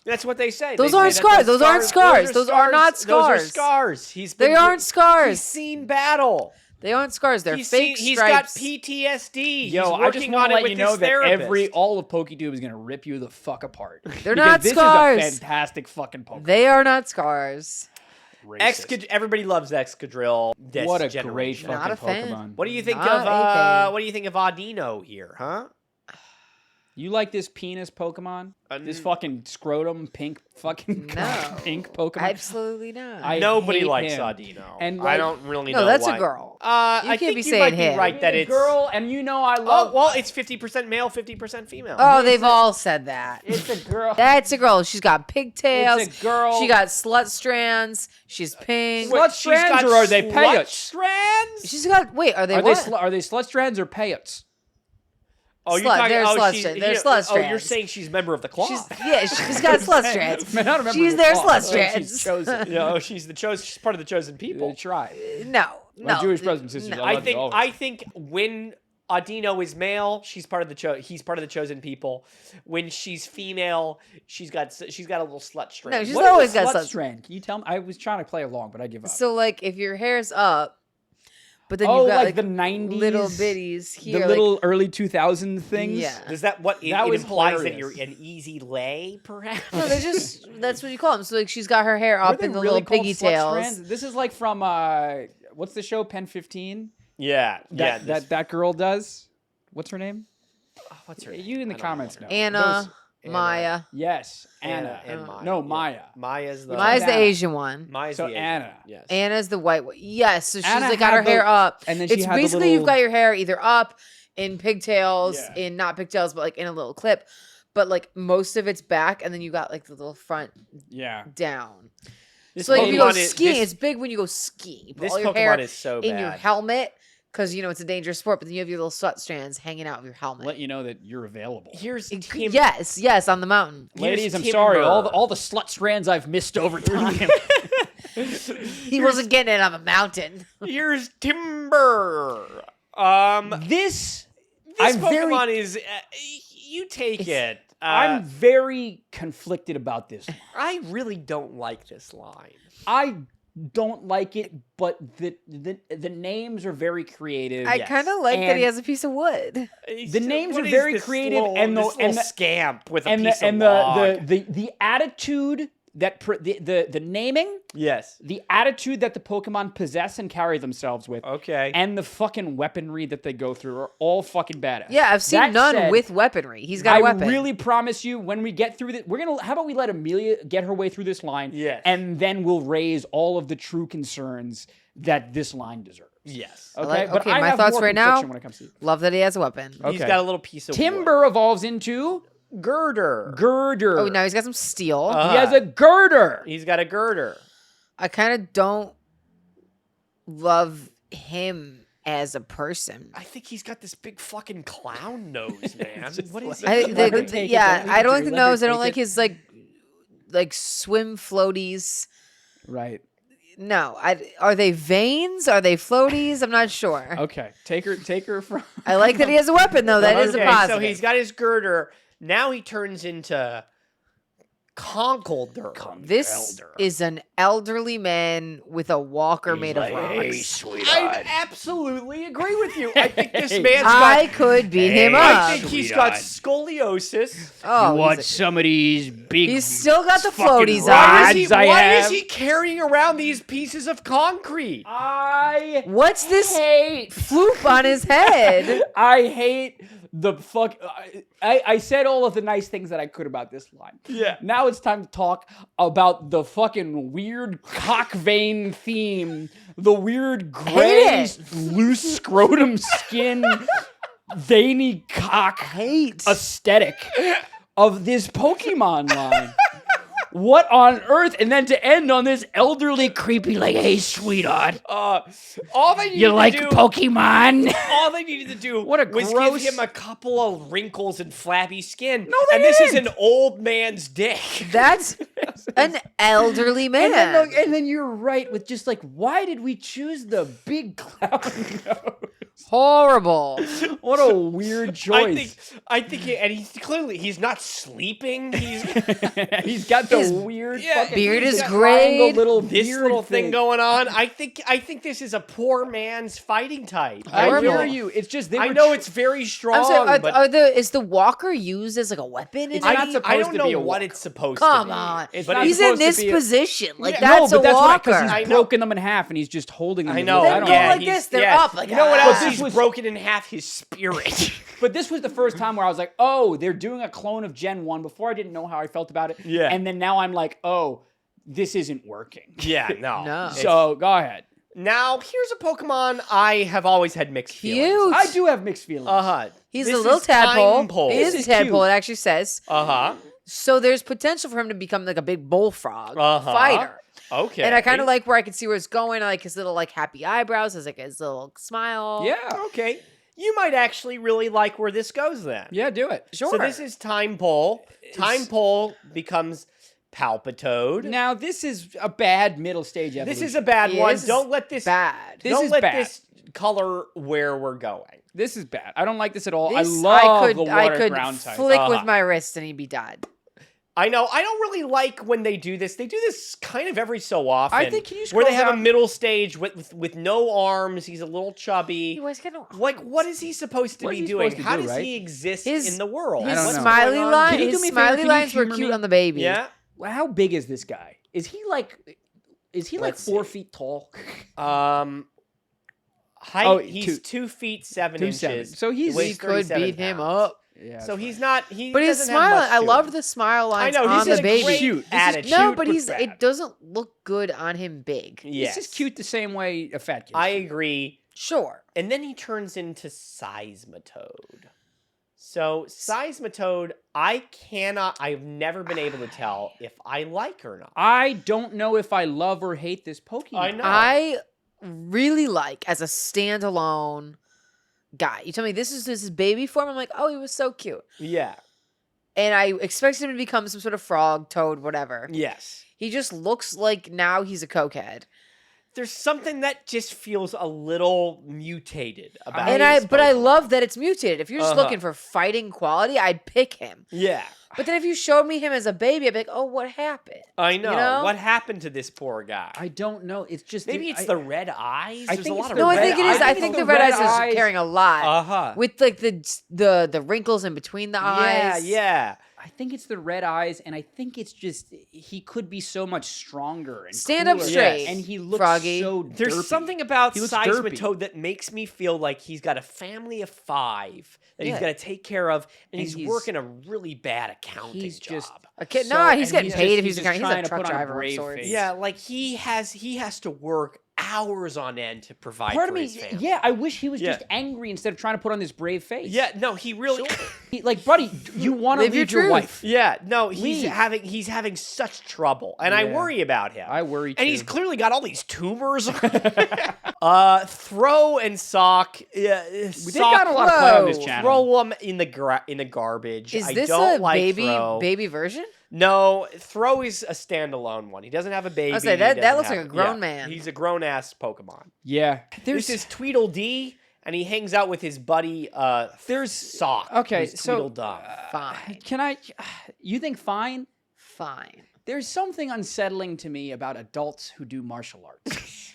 That's what they say. Those They aren't say that scars. Those aren't scars. Those are not Those are scars. scars. He's They been aren't He's scars. seen battle. They aren't scars. They're fake He's got stripes. PTSD. Yo, he's I just working want on to it let with you know his that therapist. all of PokeTube is gonna rip you the fuck apart. They're Because not this scars. is a fantastic fucking Pokemon. They are not scars. Everybody loves Excadrill. This What a great generation. fucking Not a fan. Pokemon. What do you think Not of a fan. what do you think of Audino here, huh? You like this penis Pokemon? This Mm. fucking scrotum pink fucking No. pink Pokemon? Absolutely not. I Nobody hate likes him. Audino. And, I like- don't really know No, that's why. a girl. I can't think be you saying might him. be right that a it's girl, and you know I love. Oh, well, it's 50% male, 50% female. Oh, they've all said that. It's a girl. That's a girl. She's got pigtails. It's a girl. She got slut strands. She's pink. Slut strands or are they slut payets? strands? She's got. Wait, are they Are what? they are they slut strands or payets? Oh, you're Slut- talking. they're Oh, slut she's, strands. They're yeah, slut Oh, you're strands. saying she's a member of the claw. She's got slut strands. Man, I don't remember She's the their claw. slut I think strands. She's chosen. No, she's the chosen. She's part of the chosen people. They try. No, My no. Jewish brothers and sisters. no. I I love you think. always. I think when Audino is male, she's part of the he's part of the chosen people. When she's female, she's got a little slut strand. No, she's What is always a got slut slut. strand. Can you tell me? I was trying to play along, but I give up. So like, if your hair's up, but then oh, you've got like the '90s little bitties here, the little early 2000 things. Yeah. Does that what it, That it was implies that hilarious. you're an easy lay, perhaps? No, they're just that's what you call them. So like, she's got her hair Were up they in the really little called piggy slut tails. strands? This is like from what's the show? Pen 15. yeah, That girl does. What's her name? What's her? You in the I don't comments know. Anna, Those- Maya. Yes, Anna Anna. and Maya. No, Yeah. Maya. Maya's the Maya's the Anna. Asian one. Maya's So the Asian Anna. one, Yes. Anna's the white one. Yes, so she's Anna like got her had hair the- up. and then she It's had the basically you've little- got your hair either up in pigtails, Yeah. in not pigtails, but like in a little clip. But like most of it's back, and then you got like the little front Yeah. down. This So like if you go Pokemon is- skiing, this- it's big when you go skiing. You put This all your Pokemon hair is so in your bad. helmet because you know it's a dangerous sport. But then you have your little slut strands hanging out of your helmet. Let you know that you're available. Here's It- Tim. yes, on the mountain. Ladies, I'm Timber. sorry. All the slut strands I've missed over time. He wasn't getting it on the mountain. Here's Timber. this This I'm Pokemon very- is. You take it. I'm very conflicted about this. I really don't like this line. I don't like it, but the names are very creative. I Yes. kind of like that And- he has a piece of wood. The names What are is very this creative, little- and the- this and little the- scamp with a and piece the and of log. the attitude that the naming, Yes. the attitude that the Pokemon possess and carry themselves with, Okay. and the fucking weaponry that they go through are all fucking badass. Yeah, I've seen That none said, with weaponry. He's got a I weapon. really promise you, when we get through this, how about we let Amelia get her way through this line, Yes. and then we'll raise all of the true concerns that this line deserves. yes. Okay, like- but okay, I my have thoughts more right now- conviction when it comes to Love that he has a weapon. He's Okay. got a little piece of Timber evolves into girder. girder. Oh, now he's got some steel. He has a girder. He's got a girder. I kind of don't love him as a person. I think he's got this big fucking clown nose, man. Just What is let- he? Let her take it, yeah, don't I don't leave like it the to her, let her nose. I don't take like it. his like swim floaties. Right. No, are they veins? Are they floaties? I'm not sure. Okay. Take her from. I like that he has a weapon though. That is a Okay, positive. so he's got his girder. Now he turns into Conkeldurr. This is an elderly man with a walker made of Hey, rocks. sweetheart. I absolutely agree with you. I think this man's I got. could beat him I up. think he's got scoliosis. Oh, he's some of these big? he's still got the fucking floaties rods. on. Why I is have- he carrying around these pieces of concrete? I What's this hate. floop on his head? I hate the fuck. I said all of the nice things that I could about this line. Yeah. Now it's time to talk about the fucking weird cock vein theme, the weird gray, loose scrotum skin, veiny cock Hate. aesthetic of this Pokemon line. What on earth? And then to end on this elderly, creepy, like, hey, sweetheart, All they needed you like to do, Pokemon? all they needed to do What a was gross- give him a couple of wrinkles and flabby skin. No, they and this is didn't. an old man's dick. That's an elderly man. And then, look, and then you're right with just like, why did we choose the big clown nose? Horrible. What a weird choice. I think, and he's not sleeping. He's got the His weird fucking beard is triangle gray. little This beard little thing going on. I think this is a poor man's fighting type. I Horrible. hear you. It's just they I were know it's very strong, I'm saying, but is the walker used as like a weapon? In It's it? not supposed I don't to know be a what walker. it's supposed Come to be. on. It's But not He's in supposed to this be a- position. Like, no, that's but a that's why walker. because he's broken them in half and he's just holding them. I in know. the- They I don't go know. like this. They're up. Like, you know what ah. else? This He's was- broken in half his spirit. But this was the first time where I was like, oh, they're doing a clone of Gen 1. Before I didn't know how I felt about it. Yeah. And then now I'm like, oh, this isn't working. Yeah, no. No. So go ahead. Now, here's a Pokemon I have always had mixed feelings. Cute. I do have mixed feelings. Uh-huh. He's This a little is tadpole. Timepole. He is This a is tadpole. cute. It actually says. Uh-huh. So there's potential for him to become like a big bullfrog Uh-huh. fighter. Okay. And I kind of like where I can see where it's going. I like his little like happy eyebrows, his like his little smile. Yeah. Okay. You might actually really like where this goes then. Yeah, do it. Sure. So this is Timepole. Timepole becomes Palpitoad. Now, this is a bad middle stage evolution. This is a bad Yeah, one. this is Don't let this bad. This don't is let bad. this color where we're going. This is bad. I don't like this at all. This, I love the I water could ground type. flick with Uh-huh. my wrist and he'd be dead. I know. I don't really like when they do this. They do this kind of every so often. I think, can you where they scroll have a down? middle stage with no arms. He's a little chubby. He was kind of Like, what is he supposed to What is be he doing? supposed to How do, does right? he exist His- in the world? his don't What's know. smiley going on? line. Can you do His me a favor? smiley Can you lines were humor cute me? on the baby. Yeah. Well, how big is this guy? Is he like Let's 4 see. feet tall? Height. Oh, he's 2 feet 7 2'7". inches. So he's- weighs We could 37 beat him pounds. up. Yeah. So he's not. He But his doesn't have smile, much I to loved him. the smile I lines know. on He's the in a baby. great Cute. This is- attitude. No, but with it that. doesn't look good on him big. Yes. This is cute the same way a fat kid. I agree. Sure. And then he turns into Seismitoad. So Seismitoad, I've never been able to tell if I like or not. I don't know if I love or hate this Pokemon. I know. I really like as a standalone guy. You tell me this is his baby form. I'm like, oh, he was so cute. Yeah. And I expected him to become some sort of frog, toad, whatever. Yes. He just looks like now he's a cokehead. There's something that just feels a little mutated about And this I Pokemon. love that it's mutated. If you're just Uh-huh. looking for fighting quality, I'd pick him. Yeah. But then if you showed me him as a baby, I'd be like, oh, what happened? I know. You know? What happened to this poor guy? I don't know. It's just Maybe it's I- the red eyes. I There's think a lot it's of the No, I red think it is. eyes. I think the red eyes is carrying a lot. Uh-huh. With like the wrinkles in between the eyes. Yeah. I think it's the red eyes, and I think it's just he could be so much stronger and Stand up cooler, straight, and he looks Froggy. so. There's derpy. something about He looks derpy. Seismitoad that makes me feel like he's got a family of 5 that he's Yeah. got to take care of, and, And he's he's- working a really bad accounting He's job. just A kid, So- nah, and he's getting he's paid just- if he's, he's a just he's trying a to truck put on a driver of brave sorts. face. Yeah, like he has to work hours on end to provide Part for of me, his family. yeah, I wish he was Yeah. just angry instead of trying to put on this brave face. Yeah, no, he really. Like, buddy, you want to Live your leave your truth. wife? Yeah, no, he's Leave. having such trouble, and I Yeah. worry about him. I worry And he's too. clearly got all these tumors. Throw and sock. Yeah, They've got a lot of play on this Whoa. channel. Throw them in the garbage. Is I this don't a like baby Throw. baby version? No, Throw is a standalone one. He doesn't have a baby. say, he that doesn't looks like have- a grown yeah, man. He's a grown ass Pokemon. Yeah, This is Tweedledee, and he hangs out with his buddy. There's- Sock. okay, who's so, Tweedledum. Fine. Can I? You think fine? Fine. There's something unsettling to me about adults who do martial arts,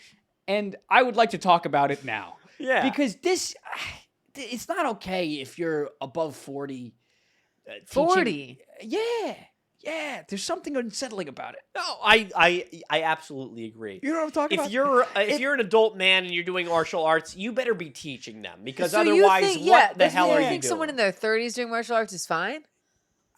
and I would like to talk about it now. Yeah. Because this, it's not okay if you're above 40. Teaching- 40. Yeah. There's something unsettling about it. No, I absolutely agree. You know what I'm talking If about? you're an adult man and you're doing martial arts, you better be teaching them because So you otherwise, think, what the that's- hell are you you think doing? someone in their 30s doing martial arts is fine?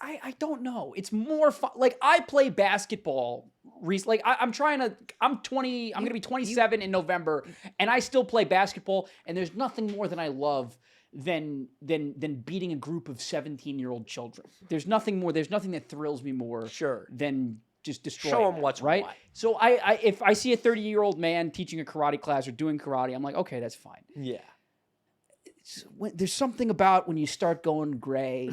I don't know. It's more fun. Like, I play basketball. Like, I'm 20. I'm gonna be 27 in November, and I still play basketball. And there's nothing more than I love than beating a group of 17-year-old children. There's nothing more. There's nothing that thrills me more. Sure. Than just destroying Show 'em them, what's right. what. So if I see a 30-year-old man teaching a karate class or doing karate, I'm like, okay, that's fine. Yeah. there's something about when you start going gray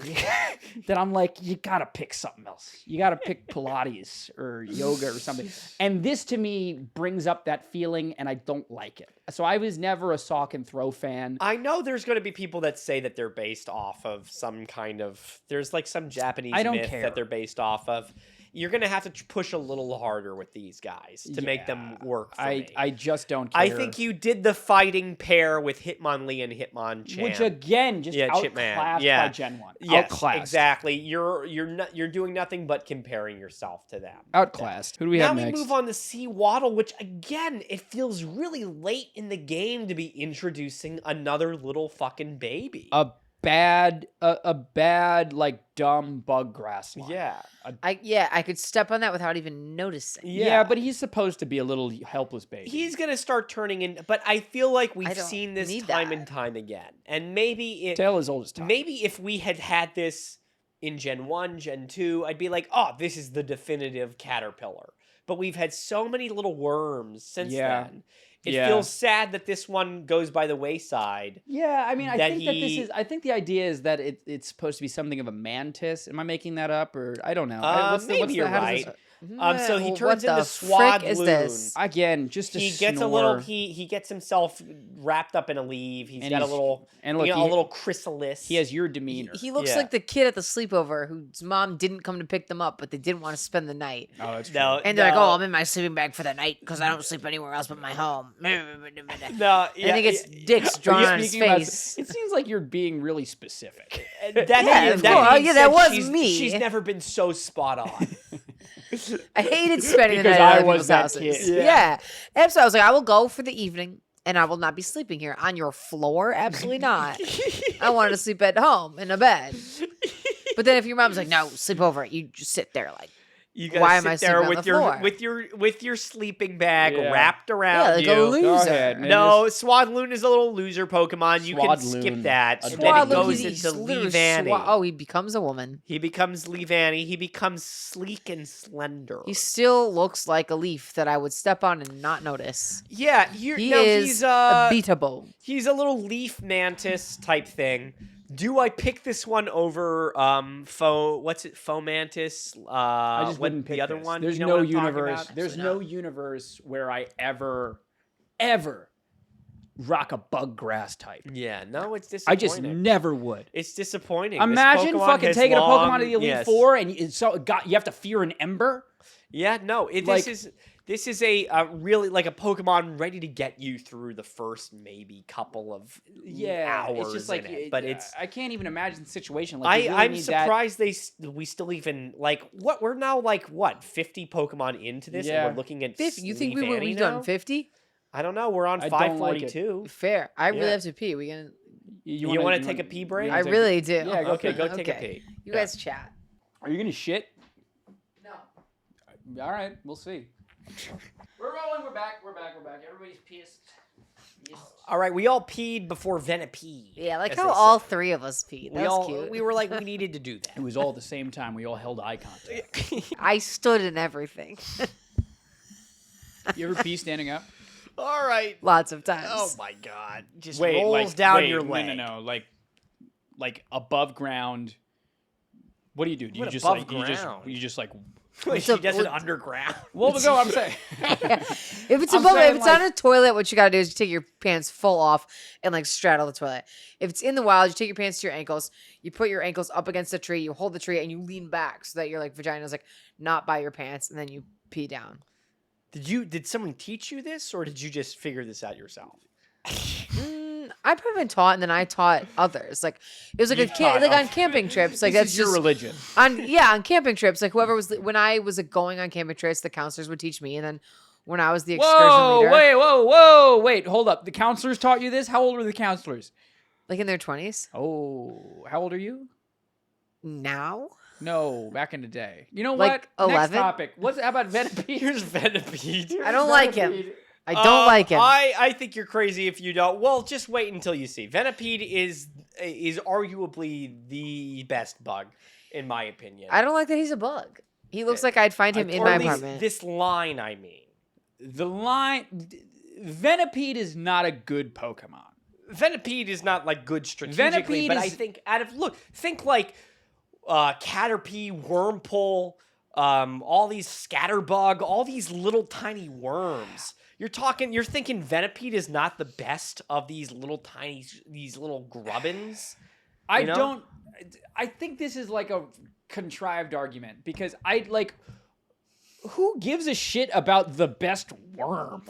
that I'm like, you gotta pick something else. You gotta pick Pilates or yoga or something. And this to me brings up that feeling, and I don't like it. So I was never a sock and throw fan. I know there's going to be people that say that they're based off of some kind of. There's like some Japanese myth that they're based off of. You're going to have to push a little harder with these guys to make them work for me. I just don't care. I think you did the fighting pair with Hitmonlee and Hitmonchan. Which again, just outclassed by Gen 1. Yes, Outclassed. exactly. You're doing nothing but comparing yourself to them. Outclassed. Who do we have next? Now we move on to Seawaddle, which again, it feels really late in the game to be introducing another little fucking baby. A bad, like, dumb bug grass line. Yeah. I could step on that without even noticing. Yeah, but he's supposed to be a little helpless baby. He's going to start turning in, but I feel like I we've don't seen this need time that. and time again. And maybe Tale as old as time. maybe if we had this in Gen 1, Gen 2, I'd be like, oh, this is the definitive Caterpillar. But we've had so many little worms since then. It feels sad that this one goes by the wayside. Yeah, I mean, I think the idea is that it's supposed to be something of a mantis. Am I making that up, or I don't know? Maybe you're right. So he Well, turns what into the frick is Swadloon. this? Again, just a He gets a little. He gets himself wrapped up in a leaf. He's got a little. And look, a little chrysalis. he has your demeanor. He looks like the kid at the sleepover whose mom didn't come to pick them up, but they didn't want to spend the night. Oh, that's No, And they're like, "Oh, I'm in my sleeping bag for the night because I don't sleep anywhere else but my home." no. And he gets dicks drawn on his face. It seems like you're being really specific. That was me. She's never been so spot on. I hated spending the Because night I at other was people's that houses. kid. Yeah. And so I was like, I will go for the evening and I will not be sleeping here on your floor. Absolutely not. I wanted to sleep at home in a bed. But then if your mom's like, no, sleep over, you just sit there like, You gotta why am sit I there sleeping on with the floor? with your sleeping bag Yeah. wrapped around Yeah, like you. a loser. Go ahead, man. No, Swadloon is a little loser Pokemon. You can Swadloon. skip that. And then Swadloon, he goes he's into literally Leavanny. he becomes a woman. He becomes Leavanny. He becomes sleek and slender. He still looks like a leaf that I would step on and not notice. Yeah, He he's is a beatable. He's a little leaf mantis type thing. Do I pick this one over Fomantis? I just wouldn't pick the other this. one. There's You know no what I'm talking universe. about? There's no universe where I ever rock a bug grass type. Yeah, no, it's I disappointing. just never would. It's disappointing. Imagine This Pokemon fucking has taking a long- Pokemon to the Elite yes. Four and you have to fear an Ember. Yeah, no, this is a really like a Pokemon ready to get you through the first maybe couple of hours. it's just like, in it, but it's. I can't even imagine the situation. Like, you really I'm need that- surprised we still even like what we're now like 50 Pokemon into this Yeah. and we're looking at 50. You think Leavanny we've now? done 50? I don't know. We're on I don't like it. 542. Fair. I really Yeah. have to pee. We gonna. You want to take a pee break? I really do. Yeah, go Okay, pee. go take a pee. You guys chat. Are you gonna shit? No. All right, we'll see. We're rolling. We're back. Everybody's pissed. All right, we all peed before Venipede. Yeah, like as how they all say. three of us peed. we That's all cute. we were like we needed to do It that. was all at the same time. We all held eye contact. I stood in everything. You ever pee standing up? All right. Lots of times. Oh my god. Just rolls down your leg. No. Like above ground. What do you do? Do you What just above like ground? you just like? Wait, she does it underground. Well, go. I'm saying. If it's I'm above, saying, if it's like- on a toilet, what you gotta do is you take your pants full off and like straddle the toilet. If it's in the wild, you take your pants to your ankles, you put your ankles up against the tree, you hold the tree, and you lean back so that your like vagina's like not by your pants, and then you pee down. Did someone teach you this or did you just figure this out yourself? I've probably been taught, and then I taught others. Like it was like You've taught like on others. camping trips. Like This that's is your just religion. on camping trips. Like whoever was when I was like, going on camping trips, the counselors would teach me, and then when I was the excursion leader, Wait, hold up. The counselors taught you this? How old were the counselors? like in their 20s. Oh, how old are you? Now No, back in the day. You know Like what? Next 11? topic. How about Venipede? Here's Venipede. I don't like him. I don't like him. I think you're crazy if you don't. Well, just wait until you see. Venipede is arguably the best bug, in my opinion. I don't like that he's a bug. He looks like I'd find him in Or my at least apartment. this line, I mean. The line. Venipede is not a good Pokemon. Venipede is not like good strategically, Venipede but is- I think think like Caterpie, Wormpole, all these Scatterbug, all these little tiny worms. You're thinking Venipede is not the best of these little grubbins. I You know? don't. I think this is like a contrived argument because who gives a shit about the best worm?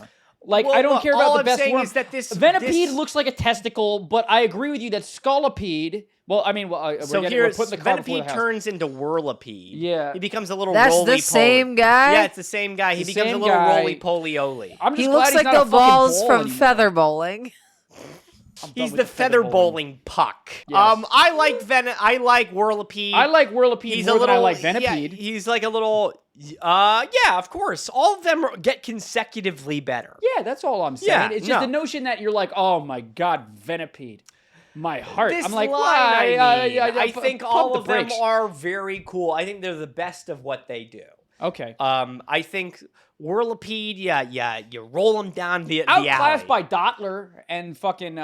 Like, Well, I don't care all about the I'm best saying worm. is that this Venipede looks like a testicle, but I agree with you that Scolipede. Well, I mean, So we're here's putting the cart before the Venipede house. turns into Whirlipede. Yeah. He becomes a little That's roly-poly. the same guy? Yeah, it's the same guy. He The becomes a same little guy. roly-poly-oly. I'm just He glad looks he's like not the a fucking balls ball from anymore. feather bowling. I'm done He's with the feather bowling puck. Yes. I like Whirlipede. I like Whirlipede He's more a little than I like Yeah, Venipede. he's like a little. Yeah, of course. All of them get consecutively better. Yeah, that's all I'm saying. Yeah, It's just no. the notion that you're like, oh my god, Venipede, my heart. This I'm like, line, why? I think pump all the of them brakes. are very cool. I think they're the best of what they do. Okay. I think Whirlipede, you roll them down the Outclassed alley. by Dottler and fucking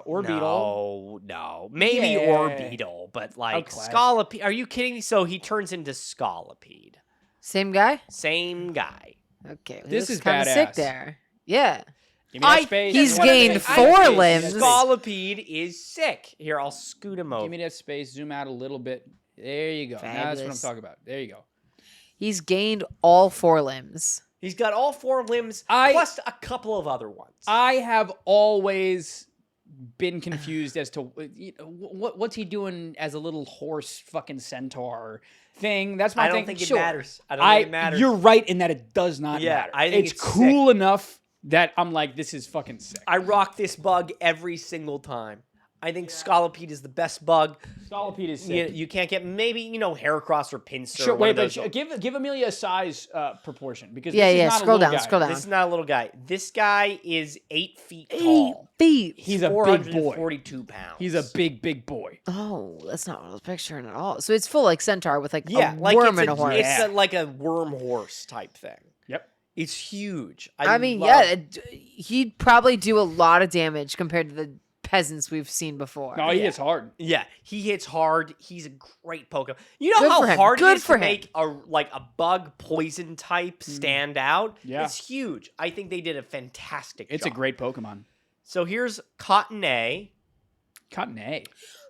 Orbeetle. No, maybe Yeah. Orbeetle, but like Outclassed. Scolipede. Are you kidding me? So he turns into Scolipede. Same guy? Same guy. Okay. He This looks is kinda sick badass. there. Yeah. Give me that I- space. He's Give me that gained space. four Give me that limbs. space. Scolipede is sick. Here, I'll scoot him over. Give me that space. Zoom out a little bit. There you go. Now that's what I'm Fabulous. talking about. There you go. He's gained all 4 limbs. He's got all 4 limbs, I- plus a couple of other ones. I have always been confused as to what's he doing as a little horse fucking centaur thing. That's my I thing. don't think it Sure. matters. I don't think it matters. You're right in that it does not Yeah, matter. I think it's it's cool enough that I'm like, this is fucking sick. I rock this bug every single time. I think Scolipede is the best bug. Scolipede is sick. You can't get maybe Heracross or Pinsir. Sure, or one wait, of but those. give Amelia a size proportion because Yeah, this is yeah. not a Scroll little down, guy. scroll down. This is not a little guy. This guy is 8 feet 8 tall. feet. He's a big boy. 442 pounds. He's a big boy. Oh, that's not what I was picturing at all. So it's full like centaur with like yeah, a like worm it's and a horse. It's like a worm horse type thing. Yep. It's huge. I mean, love- he'd probably do a lot of damage compared to the peasants we've seen before. No, he hits hard. Yeah, he hits hard. He's a great Pokemon. You know Good how for him. hard Good it is for to him. make a bug poison type stand out? Yeah. It's huge. I think they did a fantastic It's job. a great Pokemon. So here's Cotton A. Cotton A.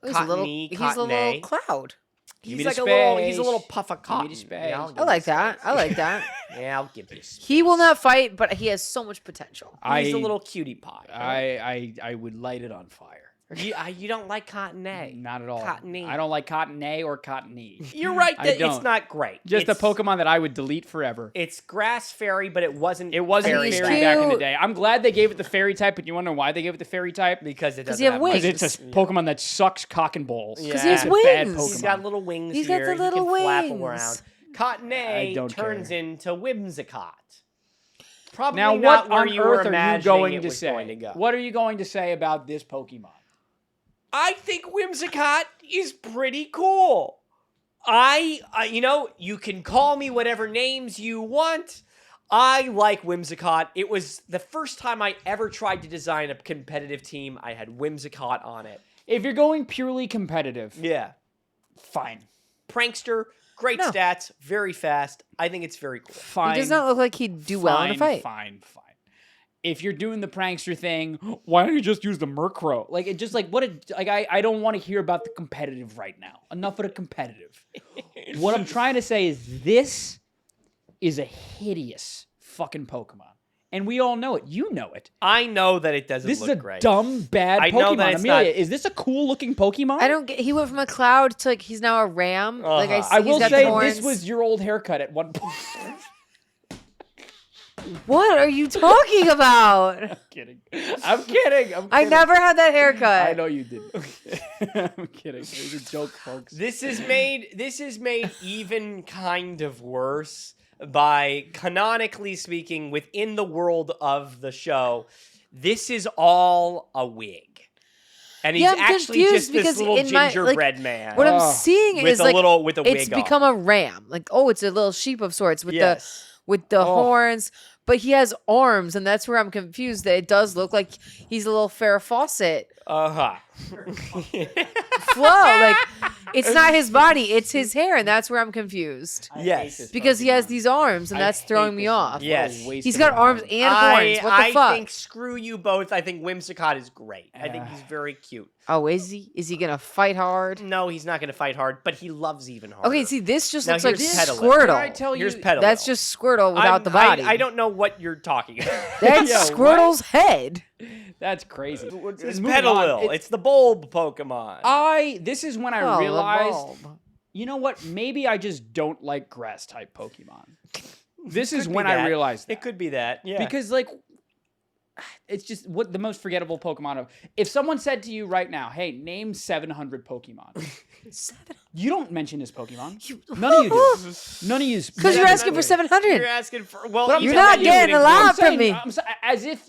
Oh, he's a little, Cottony, he's a little Cottony. cloud. Give He's me like the he's a little space. puff of Give me cotton. the space. Yeah, I'll I give you like space. that. I like that. Yeah, I'll give you space. He will not fight, but he has so much potential. He's a little cutie pie. I would light it on fire. You don't like Cotton A. Not at all. Cottony. I don't like Cotton A or Cotton E. You're right I that it's don't. not great. Just it's, a Pokemon that I would delete forever. It's Grass Fairy, but it wasn't. It wasn't He's fairy back in the cute. day. I'm glad they gave it the fairy type, but you want to know why they gave it the fairy type? because it 'Cause doesn't you have have wings. Because it's a Pokemon that sucks cock and balls. Yeah. 'Cause he has It's a bad wings. He's Pokemon. got little wings He's got here. the little he can flap wings. around. Cotton I A don't turns care. into Whimsicott. Probably Now, not what where on you were earth are you imagining going it to was say? going to go. What are you going to say about this Pokemon? I think Whimsicott is pretty cool. You can call me whatever names you want. I like Whimsicott. It was the first time I ever tried to design a competitive team. I had Whimsicott on it. If you're going purely competitive, Yeah. fine. Prankster, great No. stats, very fast. I think it's very cool. Fine. He does not look like he'd do well in a fight. Fine. If you're doing the prankster thing, why don't you just use the Murkrow? Like it just like what it like I don't want to hear about the competitive right now. Enough of the competitive. What I'm trying to say is this is a hideous fucking Pokemon. And we all know it. You know it. I know that it doesn't This look is a great. dumb, bad I Pokemon. know that it's Amelia, not- is this a cool looking Pokemon? I don't get. He went from a cloud to like he's now a ram. Like I Uh-huh. see, I he's will got say the horns. this was your old haircut at one point. What are you talking about? I'm kidding. I'm kidding. I never had that haircut. I know you didn't. I'm kidding. It was a joke, folks. This is made even kind of worse by, canonically speaking, within the world of the show, this is all a wig. And he's Yeah, I'm confused confused just this because little in my- gingerbread man. What Oh. I'm seeing with is a like with a wig it's on. become a ram. Like, oh, it's a little sheep of sorts with Yes. the Oh. horns. but he has arms, and that's where I'm confused. That it does look like he's a little Farrah Fawcett flow. Like it's not his body, it's his hair, and that's where I'm confused. Yes. Because he has these arms, and that's throwing me off. Yes. He's got arms and horns. What the fuck? I think screw you both. I think Whimsicott is great. I think he's very cute. Oh, is he? Is he gonna fight hard? No, he's not going to fight hard, but he loves even harder. Okay, see, this just Now looks like here's Petalil. Squirtle. Can I tell Here's you? Petalil. That's just Squirtle without the body. I don't know what you're talking about. That's Yeah, Squirtle's head. That's crazy. It's Moving on. Petalil. It's the bulb Pokemon. This is when I Oh, the realized, bulb. you know what? Maybe I just don't like grass type Pokemon. This is Could be when I that. realized that. It could be that. Yeah. Because like it's just what the most forgettable Pokemon of. If someone said to you right now, "Hey, name 700 Pokemon," you don't mention this Pokemon. None of you do. None of you. Because you're asking for 700. You're asking for well. But I'm You're saying not that getting a I'm lot from saying- me. I'm as if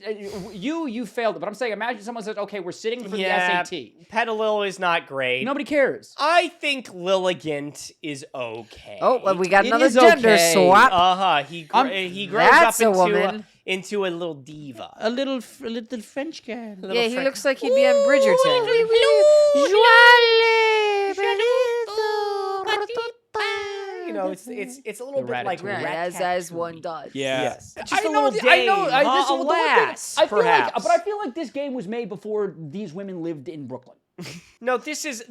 you failed it. But I'm saying, imagine someone says, "Okay, we're sitting for the SAT." Petalil is not great. Nobody cares. I think Lilligant is okay. Oh, well, we got It another is gender okay. swap. He grows That's up a woman. into a little diva. A little French guy. Yeah, he looks like he'd be on Bridgerton. You know, it's a little The bit like Ratatouille. Right, as one does. Yeah. Yes. Just I a know. little dame, This is the one thing. alas, I feel like, perhaps. but I feel like this game was made before these women lived in Brooklyn. No, this is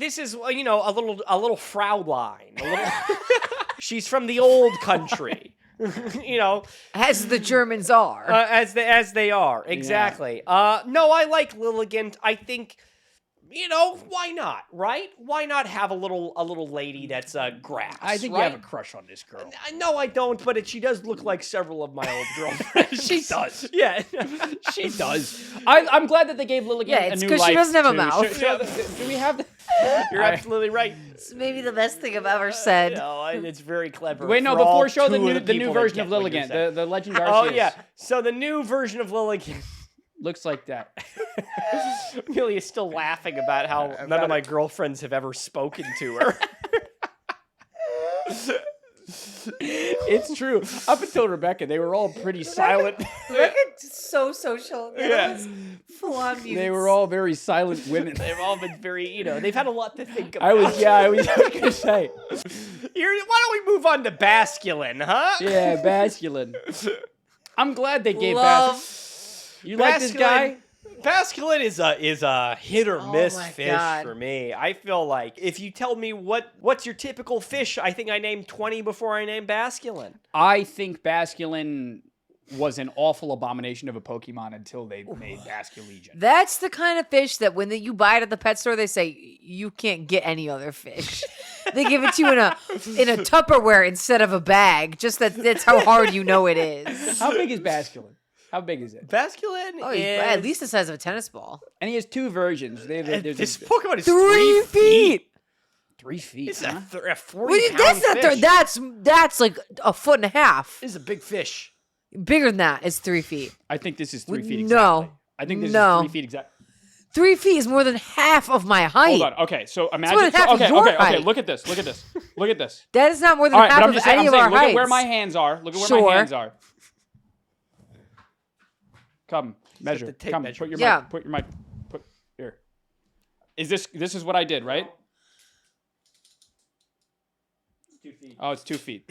you know a little Fraulein. A little she's from the old country. You know, As the Germans are. as they are exactly. No, I like Lilligant. I think, you know, why not? Right? Why not have a little lady that's grass? I think right? you have a crush on this girl. No, I don't. But she does look like several of my old girlfriends. She does. Yeah, She does. I'm glad that they gave Lilligant Yeah, a it's new 'cause she life, doesn't have a too. mouth. Do we have? you're absolutely right. It's maybe the best thing I've ever said. No, it's very clever. Wait, no. for all Before show the two of new people version that of get what you're Lilligant, saying. the Legend Oh Arceus. yeah. So the new version of Lilligant. Looks like that. Amelia's still laughing about how none of my girlfriends have ever spoken to her. It's true. Up until Rebecca, they were all pretty silent. So social. Yeah. Full on mute. They were all very silent women. They've all been very, you know, they've had a lot to think about. I was gonna say. Why don't we move on to Basculin, huh? Yeah, Basculin. I'm glad they gave Love. You like this guy? Basculin is a hit or miss my fish God. for me. I feel like if you tell me what's your typical fish, I think I named 20 before I named Basculin. I think Basculin was an awful abomination of a Pokemon until they made Basculegion. That's the kind of fish that when you buy it at the pet store, they say you can't get any other fish. They give it to you in a Tupperware instead of a bag. Just that's how hard you know it is. How big is Basculin? How big is it? Basculin Oh, he's is at least the size of a tennis ball. And he has two versions. this Pokemon is 3 feet. 3 feet. It's huh? a 40 Wait, pound that's not fish. that's like a foot and a half. This is a big fish. Bigger than that is 3 feet. I think this is 3 feet No. exactly. I think this No. is 3 feet exactly. 3 feet is more than half of my height. Hold on. Okay, so more imagine. than half of okay, your okay, okay. height. Look at this. Look at this. Look at this. That is not more than All right, half but I'm of just saying. any I'm of saying. our Look heights. at where my hands are. Look at where Sure. my hands are. Come measure. the tape Come. measure. Put your Yeah. mic. Put your mic. Put here. This is what I did, right? 2 feet. Oh, it's 2 feet.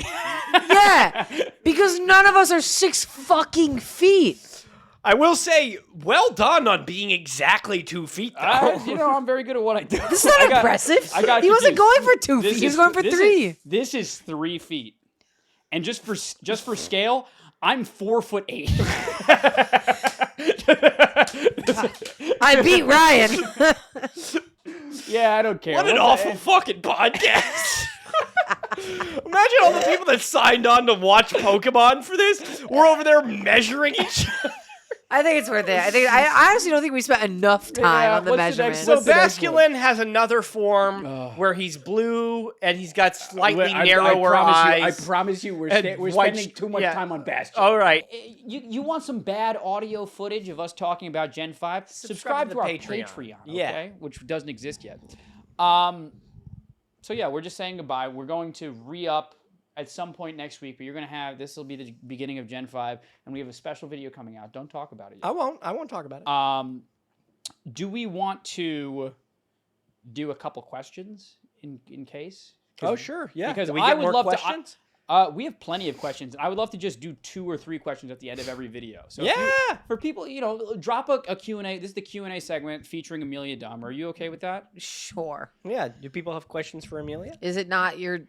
Yeah, because none of us are 6 fucking feet. I will say, well done on being exactly 2 feet, though. I'm very good at what I do. This is not impressive. I got He wasn't confused. going for 2 feet. He was going for 3. This is 3 feet, and just for scale, I'm 4'8". I beat Ryan. Yeah, I don't care. What an awful fucking podcast. Imagine all the people that signed on to watch Pokemon for this. We're over there measuring each other. I think it's worth it. I honestly don't think we spent enough time on the what's the next- measurement. So What's the next Basculin has another form where he's blue and he's got slightly narrower eyes. I promise you, we're and spending white- too much yeah. time on Bastion. All right. You want some bad audio footage of us talking about Gen 5? Subscribe to to our the Patreon. Patreon, Yeah. okay? Which doesn't exist yet. So yeah, we're just saying goodbye. We're going to re-up at some point next week, but you're going to have, this will be the beginning of Gen 5, and we have a special video coming out. Don't talk about it yet. I won't talk about it. Do we want to do a couple questions in case? Oh, sure. Yeah. Because Do we I get would more love questions? we have plenty of questions. I would love to just do 2 or 3 questions at the end of every video. So for people, drop a Q&A. This is the Q&A segment featuring Amelia Dahmer. Are you okay with that? Sure. Yeah. Do people have questions for Amelia? Is it not you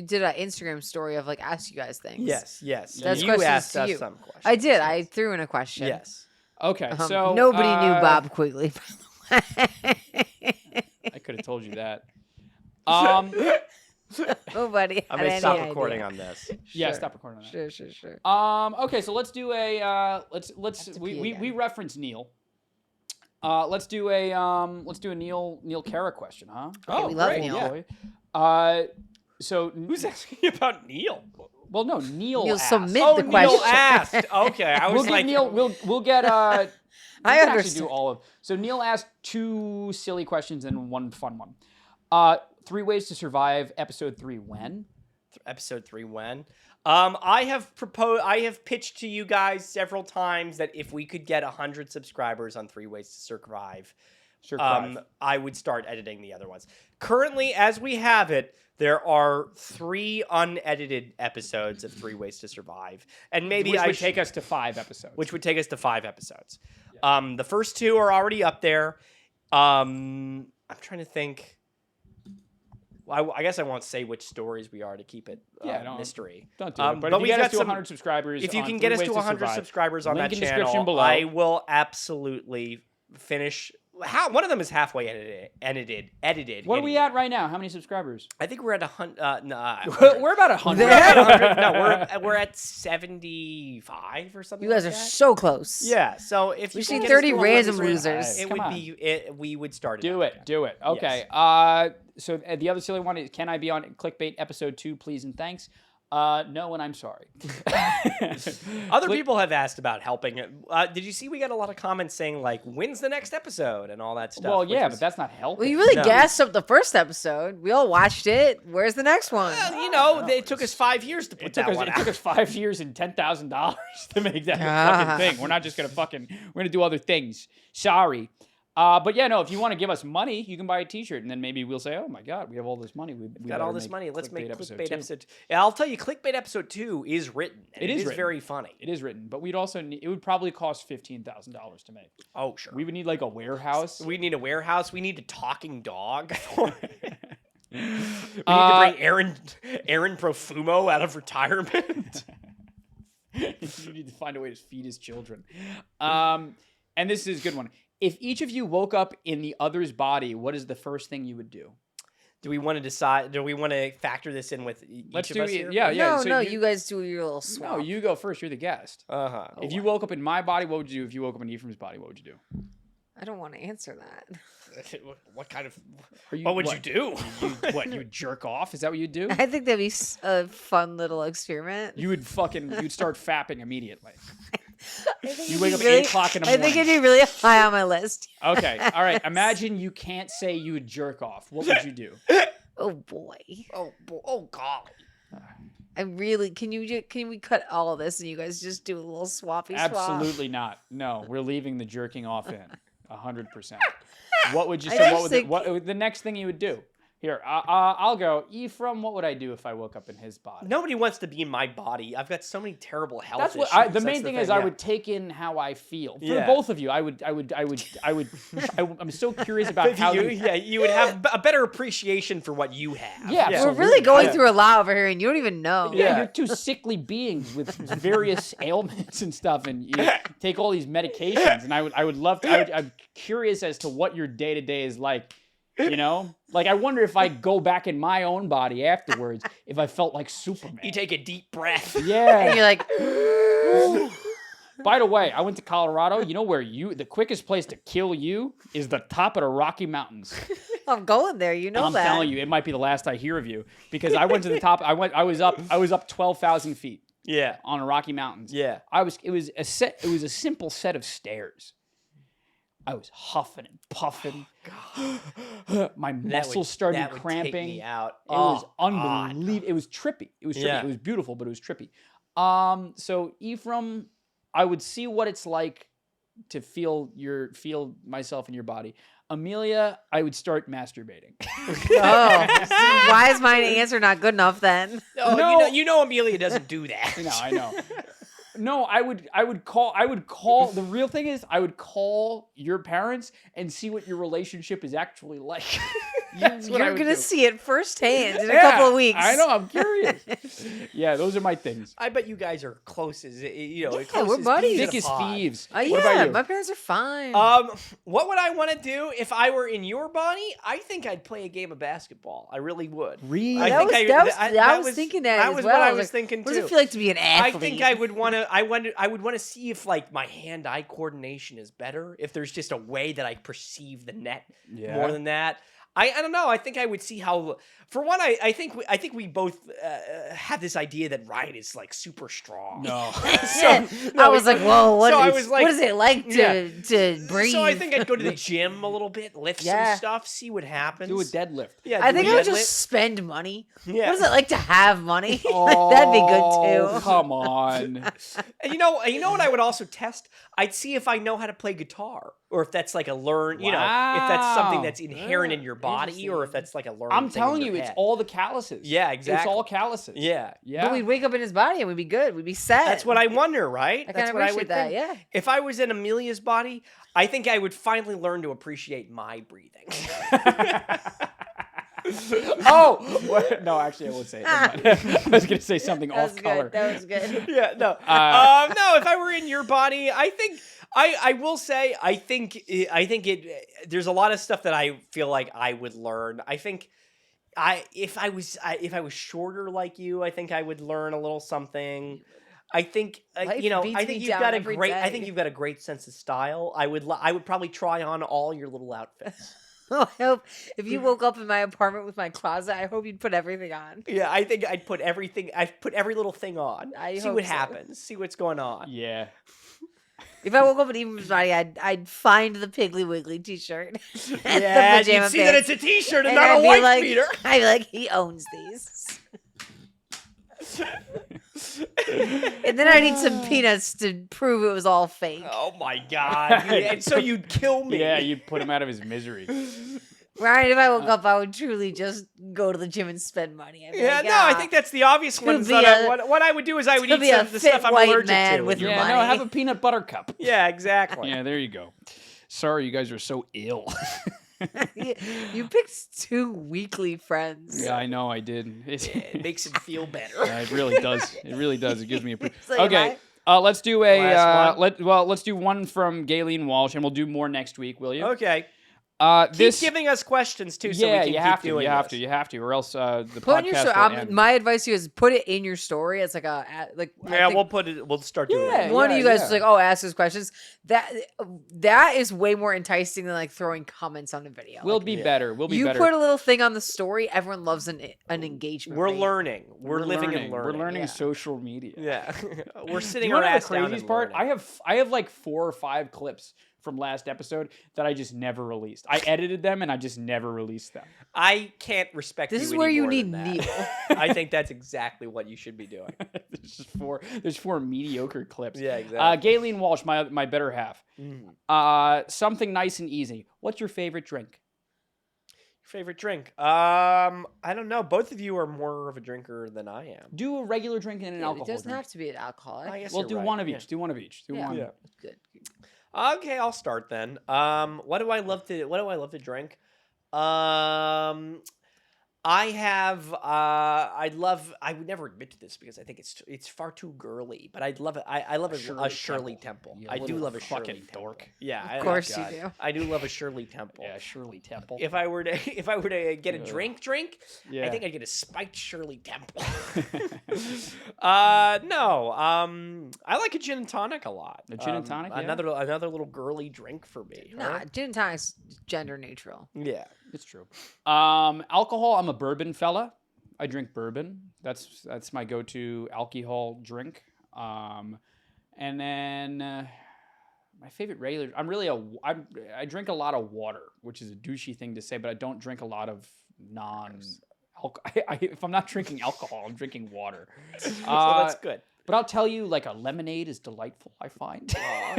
did an Instagram story of like ask you guys things? Yes. That's you questions asked to us you. some questions. I did. I threw in a question. Yes. Okay, so nobody knew Bob Quigley. By the way. I could have told you that. Nobody. I'm had gonna any stop idea. recording on this. Yeah, Sure. stop recording on that. Sure. Okay, so let's do a let's to we pee we, again. we reference Neil. Let's do a Neil Cara question, huh? Oh, we love great. Neil. Yeah. So Who's asking about Neil? well, no, Neil. You'll asked. submit Oh, the Neil question. asked. Okay, I was We'll get like, Neil. We'll get. I we can actually understand. do all of. So Neil asked 2 silly questions and 1 fun one. 3 ways to survive. Episode 3. When? episode 3 when. I have pitched to you guys several times that if we could get 100 subscribers on 3 Ways to Survive, I would start editing the other ones. Currently, as we have it, there are 3 unedited episodes of 3 Ways to Survive, and maybe Which would take us to 5 episodes. which would take us to 5 episodes. The first 2 are already up there. I'm trying to think. Well, I guess I won't say which stories we are to keep it mystery. Don't do it. But if you we've get got us to some- 100 subscribers, If you on can 3 get us Ways to 100 Survive, subscribers on link that in description channel, below. I will absolutely finish. One of them is halfway edited. What are we at right now? How many subscribers? I think we're at 100. We're about 100. No, we're at 75 or something. You guys like are that. so close. Yeah. So if We you just can need get us 30 to 100 random subscribers, losers. it Come would on. be. We would start it. Do up it. Do it. Okay. Yes. So the other silly one is, can I be on Clickbait episode 2, please and thanks? No, and I'm sorry. Other people have asked about helping. Did you see we got a lot of comments saying like, "When's the next episode?" and all that stuff? Well, which yeah, was- but that's not helping. Well, you really No. gassed up the first episode. We all watched it. Where's the next one? Well, it took us 5 years to put It took that one us out. 5 years and $10,000 to make that Ah. fucking thing. We're not just we're gonna do other things. Sorry. But yeah, no, if you want to give us money, you can buy a t-shirt and then maybe we'll say, oh my God, we have all this money. We Got better all this make money. Let's make Clickbait 2. episode 2. Yeah, I'll tell you, Clickbait episode 2 is written. And It is written. very funny. It is written, but we'd also it would probably cost $15,000 to make. Oh, sure. We would need like a warehouse. We need a warehouse. We need a talking dog. We need to bring Aaron Profumo out of retirement. You need to find a way to feed his children. And this is a good one. If each of you woke up in the other's body, what is the first thing you would do? Do we want to decide? Do we want to factor this in with each Let's of do us it. here? Yeah. no, so you guys do your little swap. No, you go first. You're the guest. Uh-huh. If you woke up in my body, what would you do? If you woke up in Ephraim's body, what would you do? I don't want to answer that. What kind of? Are you, What would you do? You would jerk off? Is that what you'd do? I think that'd be a fun little experiment. You'd start fapping immediately. I think You it'd wake be up at really- 8 o'clock in the I think morning. it'd be really high on my list. Okay, all right. Imagine you can't say you would jerk off. What would you do? Oh boy. Oh God. I really can we cut all of this and you guys just do a little swappy swap? Absolutely not. No, we're leaving the jerking off in 100%. What would you I say? just think- What the next thing you would do? Here, I'll go. Ephraim, what would I do if I woke up in his body? Nobody wants to be in my body. I've got so many terrible health That's issues. what the That's main thing is. I yeah. would take in how I feel for Yeah. both of you. I'm so curious about how you would have a better appreciation for what you have. Yeah, We're absolutely. really going Yeah. through a lot over here and you don't even know. Yeah, you're two sickly beings with various ailments and stuff, and you take all these medications. And I would love to. I'm curious as to what your day to day is like. You know, like I wonder if I go back in my own body afterwards, if I felt like Superman. You take a deep breath. And Yeah. you're like, By the way, I went to Colorado. You know where the quickest place to kill you is the top of the Rocky Mountains. I'm going there, you know I'm that. telling you, it might be the last I hear of you because I went to the top. I was up 12,000 feet Yeah. on the Rocky Mountains. Yeah. It was a simple set of stairs. I was huffing and puffing. My That muscles would- started that would cramping. Take me out. It was Oh, God. unbelievable. It was trippy. It was trippy. Yeah. It was beautiful, but it was trippy. So Ephraim, I would see what it's like to feel myself in your body. Amelia, I would start masturbating. Oh, why is my answer not good enough then? Oh, No. you know Amelia doesn't do that. I know. No, I would call the real thing is I would call your parents and see what your relationship is actually like. That's what I You're would gonna do. see it firsthand in a Yeah, couple of weeks. I know, I'm curious. Yeah, those are my things. I bet you guys are close as Yeah, close we're as buddies. peas in Thick a as pod. thieves. Yeah, What about you? my parents are fine. What would I want to do if I were in your body? I think I'd play a game of basketball. I really would. Really? I that think was, I- I that was was- thinking that. that as was well. what I was was like, thinking, What does too. it feel like to be an I athlete? think I would want to. I would want to see if like my hand-eye coordination is better. If there's just a way that I perceive the net Yeah. more than that. I don't know. I think I would see how. For one, I think we both have this idea that Ryan is like super strong. No. Yeah. I was like, whoa, what, so I is, was like- what is it like to breathe? So I think I'd go to the gym a little bit, lift Yeah. some stuff, see what happens. Do a deadlift. Yeah, I do think a I would deadlift. just spend money. Yeah. What is it like to have money? Oh, That'd be good too. Come on. And you know what I would also test? I'd see if I know how to play guitar, or if that's like a learn. You know, if that's something Wow. that's inherent in your body, or if that's like a learned. I'm thing telling in you, your it's head. all the calluses. Yeah, It's exactly. all calluses. Yeah, Yeah. But we'd wake up in his body and we'd be good. We'd be set. that's what I wonder, right? I That's kind what of I would appreciate that. think. Yeah. If I was in Amelia's body, I think I would finally learn to appreciate my breathing. Oh no! Actually, I won't say it. Never mind. I was gonna say something That was off color. good. That was good. Yeah, no. No, if I were in your body, I think I will say I think it there's a lot of stuff that I feel like I would learn. I think if I was shorter like you, I think I would learn a little something. I think Life I beats think me you've down got a every great I day. think you've got a great sense of style. I would probably try on all your little outfits. I hope if you woke up in my apartment with my closet, I hope you'd put everything on. Yeah, I think I'd put every little thing on. I see hope what so. happens. See what's going on. Yeah. If I woke up in Even's body, I'd find the Piggly Wiggly T-shirt and Yeah, the pajama you see pants. that it's a T-shirt and, and not I'd a be wife like, beater. I'd be like, he owns these. And then I need some peanuts to prove it was all fake. Oh my god! And so you'd kill me. Yeah, you'd put him out of his misery. Right? If I woke up, I would truly just go to the gym and spend money. I'd be Yeah, like, no, I think that's the obvious to ones. be That a- what I would do is I would to eat be some a of the fit stuff I'm white allergic man to. with Yeah, money. no, have a peanut butter cup. Yeah, exactly. Yeah, there you go. Sorry, you guys are so ill. You picked two weekly friends. Yeah, I know, I did. It makes him feel better. Yeah, it really does. It really does. It gives me a. It's like, Okay, let's do a. Last Let's do one from Galen Walsh, and we'll do more next week. Will you? Okay. Keep This. giving us questions too, so we Yeah, can you keep have to. doing You have this. to. You have to, or else the Put in your podcast story. will end. My advice to you is put it in your story. It's like I Yeah, think we'll put it. We'll start doing Yeah, it. one of you guys yeah. is like, oh, ask us questions. That is way more enticing than like throwing comments on a video. We'll Like, be better. We'll be you better. put a little thing on the story. Everyone loves an engagement. We're rate. learning. We're living and learning. We're learning yeah. social media. Yeah, we're Do sitting you our know ass the down craziest and part? learning. I have like 4 or 5 clips from last episode that I just never released. I edited them and I just never released them. I can't respect. This you is where any you more need than Neil. that. I think that's exactly what you should be doing. There's just 4. There's 4 mediocre clips. Yeah, exactly. Galen Walsh, my better half. Something nice and easy. What's your favorite drink? Favorite drink? I don't know. Both of you are more of a drinker than I am. Do a regular drink and an Yeah, alcohol it doesn't drink. have to be an alcoholic. I guess Well, you're do right. one of Yeah. each. Do one of each. Do Yeah. one. Yeah. Good. Okay, I'll start then. What do I love to drink? I have I would never admit to this because I think it's far too girly, but I'd love it. I love a Shirley Temple. You I do little love a Shirley fucking Temple. dork. Yeah, Of course you God. do. I do love a Shirley Temple. Yeah, Shirley Temple. If I were to get a drink, Yeah. I think I'd get a spiked Shirley Temple. No. I like a gin and tonic a lot. A gin and tonic, yeah. Another little girly drink for me. Nah, huh? gin and tonic's gender neutral. Yeah. It's true. Alcohol, I'm a bourbon fella. I drink bourbon. That's my go-to alcohol drink. And then My favorite regular. I drink a lot of water, which is a douchey thing to say, but I don't drink a lot of if I'm not drinking alcohol, I'm drinking water. So that's good. But I'll tell you, like a lemonade is delightful. I find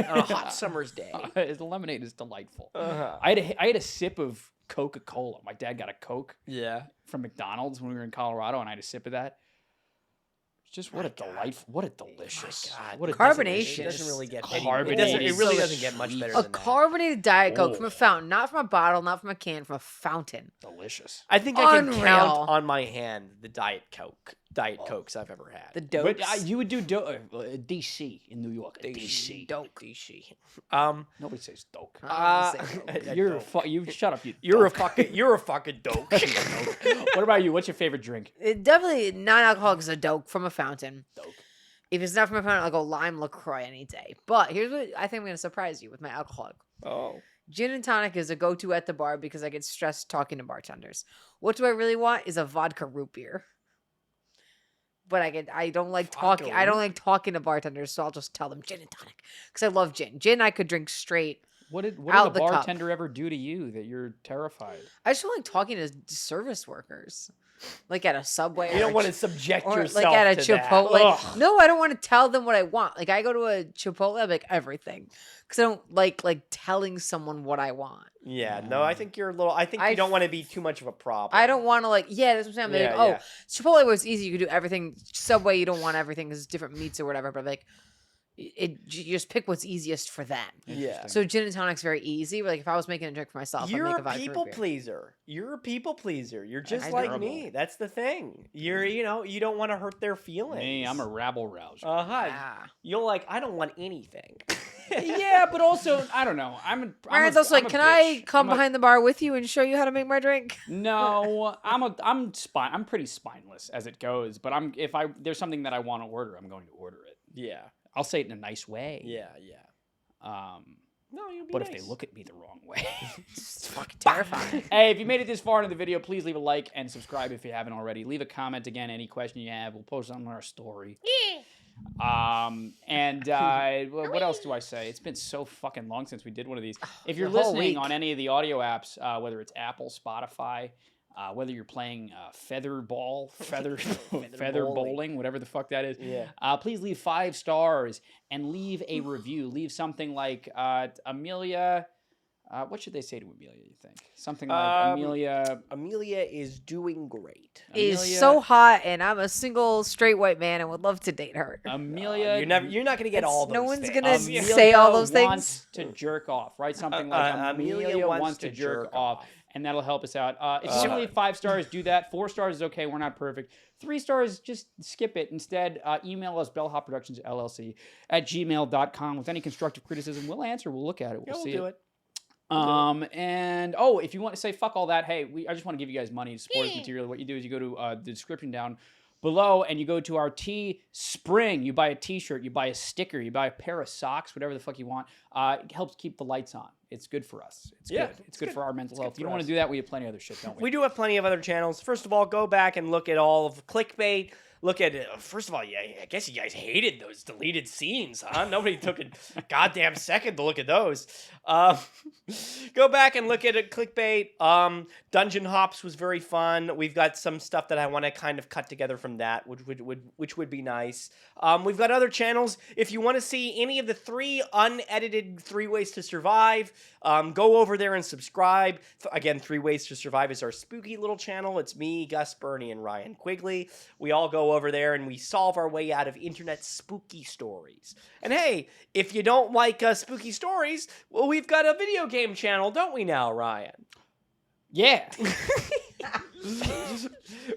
On a hot summer's day. the lemonade is delightful. Uh-huh. I had a sip of Coca-Cola. My dad got a Coke Yeah. from McDonald's when we were in Colorado, and I had a sip of that. Just what a delightful, what a delicious, God. what a Carbonation. It doesn't really get Carbonated It really is doesn't get much better A than that. carbonated Diet Coke from Oh. a fountain, not from a bottle, not from a can, from a fountain. delicious. I think I can Unreal. count on my hand the Diet Cokes I've ever had. The But dopes. you would do DC in New York. DC. Doke. Nobody says doke. You shut up. You're a doke. fucking doke. What about you? What's your favorite drink? Definitely non-alcoholic is a dope from a fountain. Doke. If it's not from a fountain, I'll go lime LaCroix any day. But here's what I think I'm going to surprise you with my alcoholic. Oh. Gin and tonic is a go-to at the bar because I get stressed talking to bartenders. What do I really want is a vodka root beer. But I don't like talking. I don't like talking to bartenders, so I'll just tell them gin and tonic because I love gin. Gin I could drink straight. What did Out a the cup. bartender ever do to you that you're terrified? I just don't like talking to service workers, like at a Subway. You or don't a want to subject or yourself like at a to that. Chipotle. Ugh. No, I don't want to tell them what I want. Like I go to a Chipotle, I'm like everything, because I don't like telling someone what I want. Yeah, no, I think you're a little. I think you don't want to be too much of a problem. I don't want to that's what I'm saying. I'm Yeah, like, yeah. Chipotle was easy. You could do everything. Subway, you don't want everything because it's different meats or whatever. But like, you just pick what's easiest for them. Yeah. So gin and tonic's very easy. But like if I was making a drink for myself, You're I'd make a a vodka people root beer. pleaser. You're a people pleaser. You're just That's like terrible. me. That's the thing. You're, you don't want to hurt their feelings. Me, I'm a rabble rouser. Ah. You're like, I don't want anything. Yeah, but also I don't know. Ryan's also like, can I come behind the bar with you and show you how to make my drink? No, I'm pretty spineless as it goes. But if there's something that I want to order, I'm going to order it. Yeah. I'll say it in a nice way. Yeah. No, you'll be But nice. if they look at me the wrong way, It's fucking terrifying. hey, if you made it this far into the video, please leave a like and subscribe if you haven't already. Leave a comment again, any question you have. We'll post it on our story. What else do I say? It's been so fucking long since we did one of these. If you're The whole listening week. on any of the audio apps, whether it's Apple, Spotify, whether you're playing feather bowling, whatever the fuck that is, Yeah. please leave 5 stars and leave a review. Leave something like Amelia. What should they say to Amelia, you think? Something like Amelia. Amelia is doing great. Is Amelia- so hot, and I'm a single straight white man and would love to date her. Amelia. You're not gonna get all those no one's things. gonna Amelia say all those wants things. to jerk off, right? Something like Amelia wants to jerk off. And that'll help us out. If you want to leave 5 stars, do that. 4 stars is okay. We're not perfect. 3 stars, just skip it. Instead, email us, bellhopproductionsllc@gmail.com with any constructive criticism. We'll answer. We'll look at it. We'll see do it. it. And if you want to say fuck all that, hey, I just want to give you guys money to support this material. What you do is you go to the description down below and you go to our Teespring. You buy a t-shirt, you buy a sticker, you buy a pair of socks, whatever the fuck you want. It helps keep the lights on. It's good for us. It's good. It's good for our mental health. You don't want to do that, we have plenty of other shit, don't we? We do have plenty of other channels. First of all, go back and look at all of Clickbait. Look at it. First of all, yeah, I guess you guys hated those deleted scenes, huh? Nobody took a goddamn second to look at those. Go back and look at it. Clickbait. Dungeon Hops was very fun. We've got some stuff that I want to kind of cut together from that, which would be nice. We've got other channels. If you want to see any of the 3 unedited 3 Ways to Survive, go over there and subscribe. Again, 3 Ways to Survive is our spooky little channel. It's me, Gus, Bernie, and Ryan Quigley. We all go over there and we solve our way out of internet spooky stories. And hey, if you don't like spooky stories, well, we've got a video game channel, don't we now, Ryan? Yeah.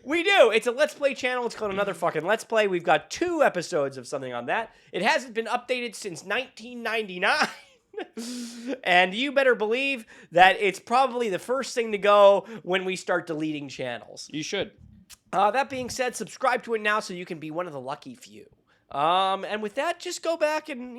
We do. It's a Let's Play channel. It's called Another Fucking Let's Play. We've got 2 episodes of something on that. It hasn't been updated since 1999. And you better believe that it's probably the first thing to go when we start deleting channels. You should. That being said, subscribe to it now so you can be one of the lucky few. And with that, just go back and,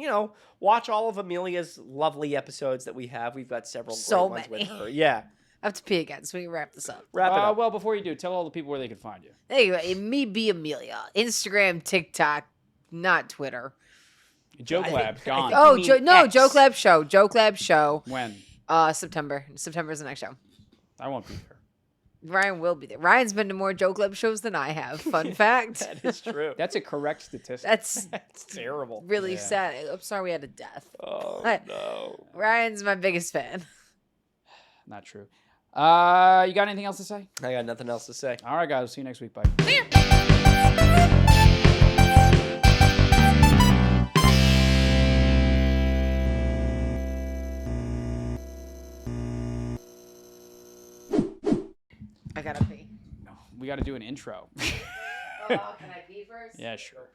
watch all of Amelia's lovely episodes that we have. We've got several So great ones many. with her. Yeah. I have to pee again, so we can wrap this up. Wrap it up. Well, before you do, tell all the people where they can find you. Anyway, me be Amelia. Instagram, TikTok, not Twitter. Joke Lab's gone. Oh, You mean no, X. Joke Lab show. Joke Lab show. When? September. September's the next show. I won't be there. Ryan will be there. Ryan's been to more Joke Lab shows than I have. Fun fact. That is true. That's a correct statistic. That's That's terrible. really Yeah. sad. I'm sorry we had a death. Oh But no. Ryan's my biggest fan. Not true. You got anything else to say? I got nothing else to say. All right, guys. See you next week. Bye. I gotta pee. We got to do an intro. Oh, can I pee first? Yeah, sure.